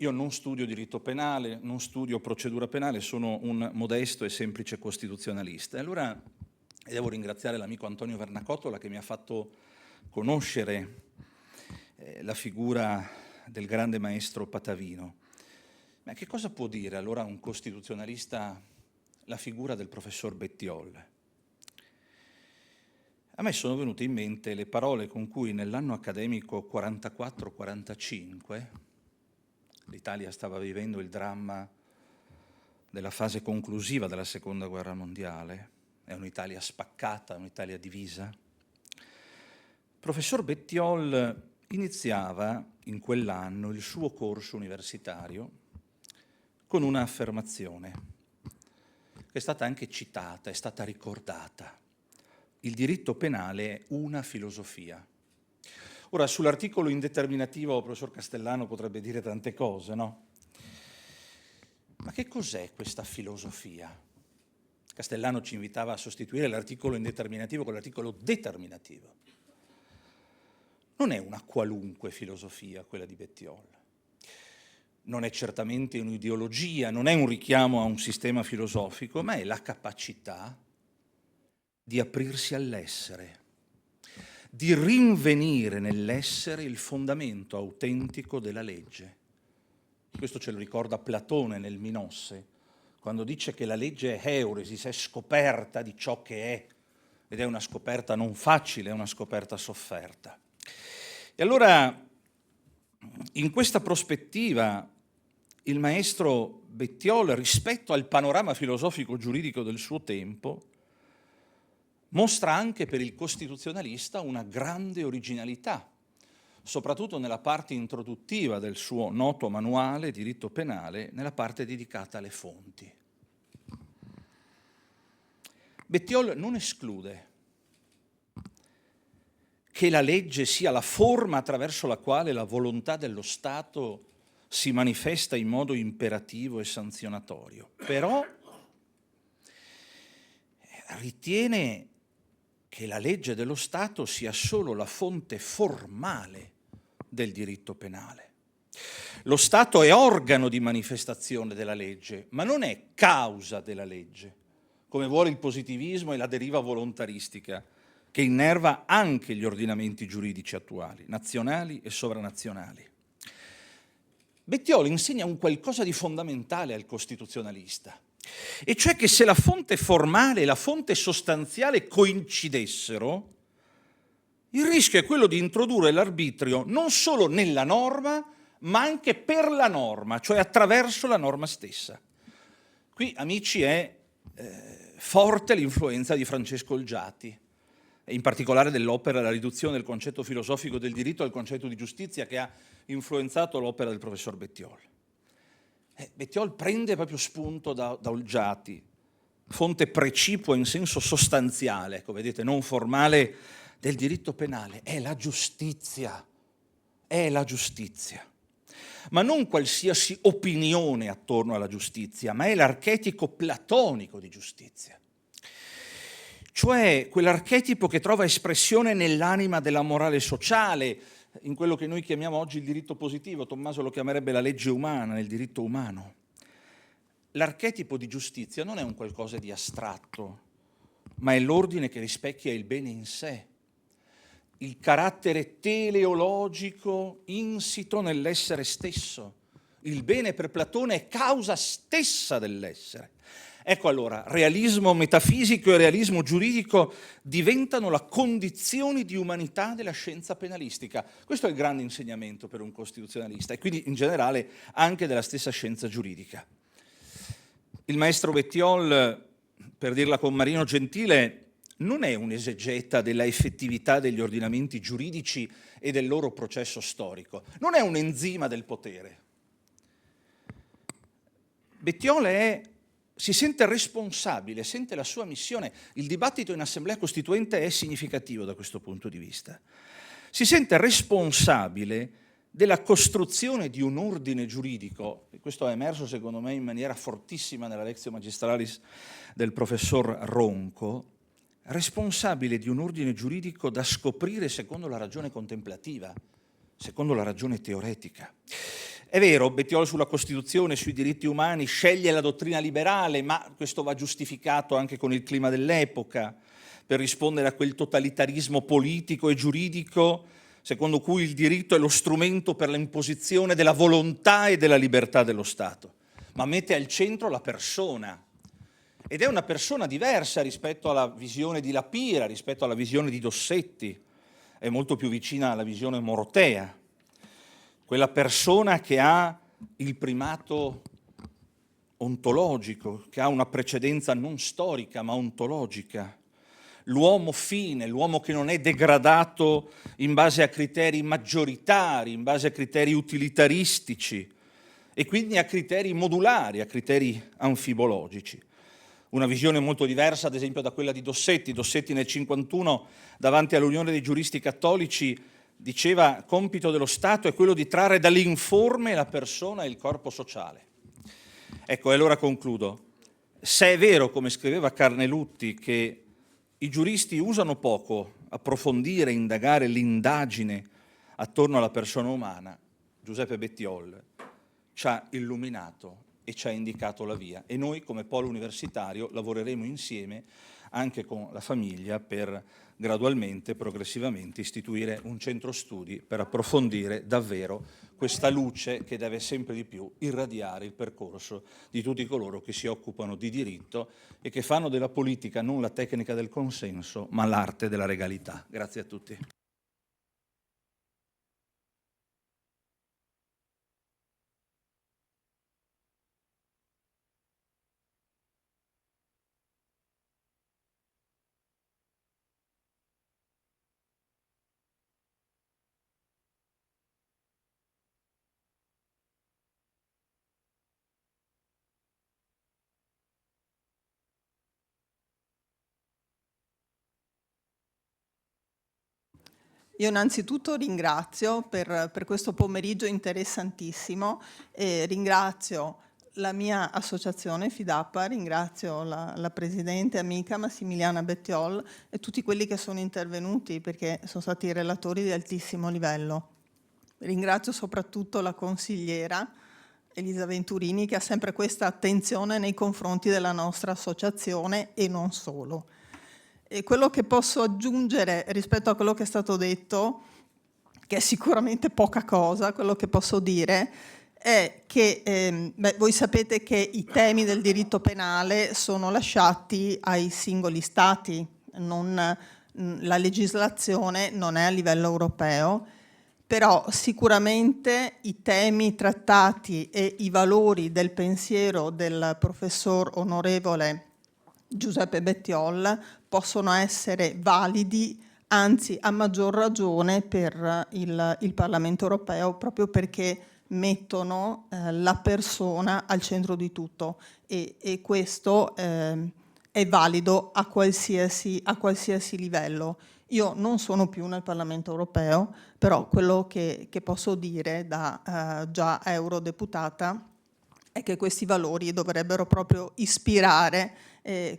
Io non studio diritto penale, non studio procedura penale, sono un modesto e semplice costituzionalista. E allora devo ringraziare l'amico Antonio Vernacottola che mi ha fatto conoscere la figura del grande maestro Patavino. Ma che cosa può dire allora un costituzionalista la figura del professor Bettiol? A me sono venute in mente le parole con cui nell'anno accademico 44-45 l'Italia stava vivendo il dramma della fase conclusiva della Seconda Guerra Mondiale, è un'Italia spaccata, un'Italia divisa. Il professor Bettiol iniziava in quell'anno il suo corso universitario con una affermazione che è stata anche citata, è stata ricordata. Il diritto penale è una filosofia. Ora, sull'articolo indeterminativo il professor Castellano potrebbe dire tante cose, no? Ma che cos'è questa filosofia? Castellano ci invitava a sostituire l'articolo indeterminativo con l'articolo determinativo. Non è una qualunque filosofia quella di Bettiol. Non è certamente un'ideologia, non è un richiamo a un sistema filosofico, ma è la capacità di aprirsi all'essere, di rinvenire nell'essere il fondamento autentico della legge. Questo ce lo ricorda Platone nel Minosse, quando dice che la legge è euresis, è scoperta di ciò che è, ed è una scoperta non facile, è una scoperta sofferta. E allora, in questa prospettiva, il maestro Bettiol, rispetto al panorama filosofico giuridico del suo tempo, mostra anche per il costituzionalista una grande originalità, soprattutto nella parte introduttiva del suo noto manuale diritto penale, nella parte dedicata alle fonti. Bettiol non esclude che la legge sia la forma attraverso la quale la volontà dello Stato si manifesta in modo imperativo e sanzionatorio, però ritiene che la legge dello Stato sia solo la fonte formale del diritto penale. Lo Stato è organo di manifestazione della legge, ma non è causa della legge, come vuole il positivismo e la deriva volontaristica, che innerva anche gli ordinamenti giuridici attuali, nazionali e sovranazionali. Bettiol insegna un qualcosa di fondamentale al costituzionalista, e cioè che se la fonte formale e la fonte sostanziale coincidessero, il rischio è quello di introdurre l'arbitrio non solo nella norma, ma anche per la norma, cioè attraverso la norma stessa. Qui, amici, è forte l'influenza di Francesco Olgiati, e in particolare dell'opera La riduzione del concetto filosofico del diritto al concetto di giustizia, che ha influenzato l'opera del professor Bettiol. Bettiol prende proprio spunto da Olgiati, fonte precipua in senso sostanziale, ecco, vedete, non formale, del diritto penale. È la giustizia, ma non qualsiasi opinione attorno alla giustizia, ma è l'archetipo platonico di giustizia. Cioè quell'archetipo che trova espressione nell'anima della morale sociale, in quello che noi chiamiamo oggi il diritto positivo, Tommaso lo chiamerebbe la legge umana, nel diritto umano. L'archetipo di giustizia non è un qualcosa di astratto, ma è l'ordine che rispecchia il bene in sé, il carattere teleologico insito nell'essere stesso. Il bene per Platone è causa stessa dell'essere. Ecco allora, realismo metafisico e realismo giuridico diventano la condizione di umanità della scienza penalistica. Questo è il grande insegnamento per un costituzionalista e quindi in generale anche della stessa scienza giuridica. Il maestro Bettiol, per dirla con Marino Gentile, non è un esegeta della effettività degli ordinamenti giuridici e del loro processo storico, non è un enzima del potere. Bettiol si sente responsabile, sente la sua missione. Il dibattito in Assemblea Costituente è significativo da questo punto di vista. Si sente responsabile della costruzione di un ordine giuridico, e questo è emerso secondo me in maniera fortissima nella Lectio Magistralis del professor Ronco, responsabile di un ordine giuridico da scoprire secondo la ragione contemplativa, secondo la ragione teoretica. È vero, Bettiol sulla Costituzione, sui diritti umani, sceglie la dottrina liberale, ma questo va giustificato anche con il clima dell'epoca, per rispondere a quel totalitarismo politico e giuridico secondo cui il diritto è lo strumento per l'imposizione della volontà e della libertà dello Stato, ma mette al centro la persona. Ed è una persona diversa rispetto alla visione di Lapira, rispetto alla visione di Dossetti, è molto più vicina alla visione morotea. Quella persona che ha il primato ontologico, che ha una precedenza non storica ma ontologica. l'uomo fine, l'uomo che non è degradato in base a criteri maggioritari, in base a criteri utilitaristici e quindi a criteri modulari, a criteri anfibologici. Una visione molto diversa, ad esempio, da quella di Dossetti. Dossetti nel 1951, davanti all'Unione dei giuristi cattolici, diceva: compito dello Stato è quello di trarre dall'informe la persona e il corpo sociale. Ecco, e allora concludo. Se è vero, come scriveva Carnelutti, che i giuristi usano poco approfondire, indagare l'indagine attorno alla persona umana, Giuseppe Bettiol ci ha illuminato e ci ha indicato la via, e noi come polo universitario lavoreremo insieme anche con la famiglia per gradualmente, progressivamente istituire un centro studi per approfondire davvero questa luce che deve sempre di più irradiare il percorso di tutti coloro che si occupano di diritto e che fanno della politica non la tecnica del consenso, ma l'arte della legalità. Grazie a tutti. Io innanzitutto ringrazio per questo pomeriggio interessantissimo e ringrazio la mia associazione FIDAPA, ringrazio la presidente amica Massimiliana Bettiol e tutti quelli che sono intervenuti perché sono stati relatori di altissimo livello. Ringrazio soprattutto la consigliera Elisa Venturini che ha sempre questa attenzione nei confronti della nostra associazione e non solo. E quello che posso aggiungere rispetto a quello che è stato detto, che è sicuramente poca cosa, quello che posso dire è che voi sapete che i temi del diritto penale sono lasciati ai singoli stati, la legislazione non è a livello europeo, però sicuramente i temi trattati e i valori del pensiero del professor onorevole Giuseppe Bettiol possono essere validi, anzi a maggior ragione per il Parlamento europeo, proprio perché mettono la persona al centro di tutto e questo è valido a qualsiasi livello. Io non sono più nel Parlamento europeo, però quello che posso dire da già eurodeputata è che questi valori dovrebbero proprio ispirare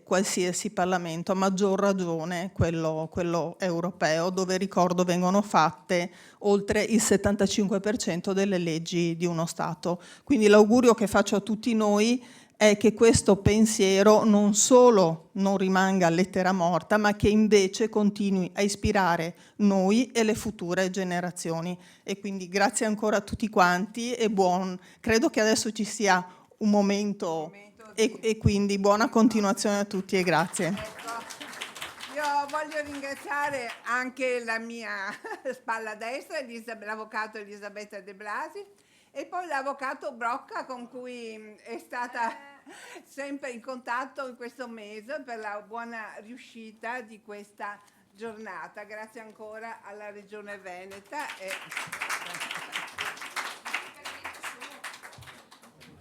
qualsiasi Parlamento, a maggior ragione quello europeo, dove ricordo vengono fatte oltre il 75% delle leggi di uno Stato. Quindi l'augurio che faccio a tutti noi è che questo pensiero non solo non rimanga lettera morta, ma che invece continui a ispirare noi e le future generazioni. E quindi grazie ancora a tutti quanti e credo che adesso ci sia un momento e quindi buona continuazione a tutti e grazie. Ecco, io voglio ringraziare anche la mia spalla destra, l'avvocato Elisabetta De Blasi, e poi l'avvocato Brocca con cui è stata sempre in contatto in questo mese per la buona riuscita di questa giornata. Grazie ancora alla Regione Veneta.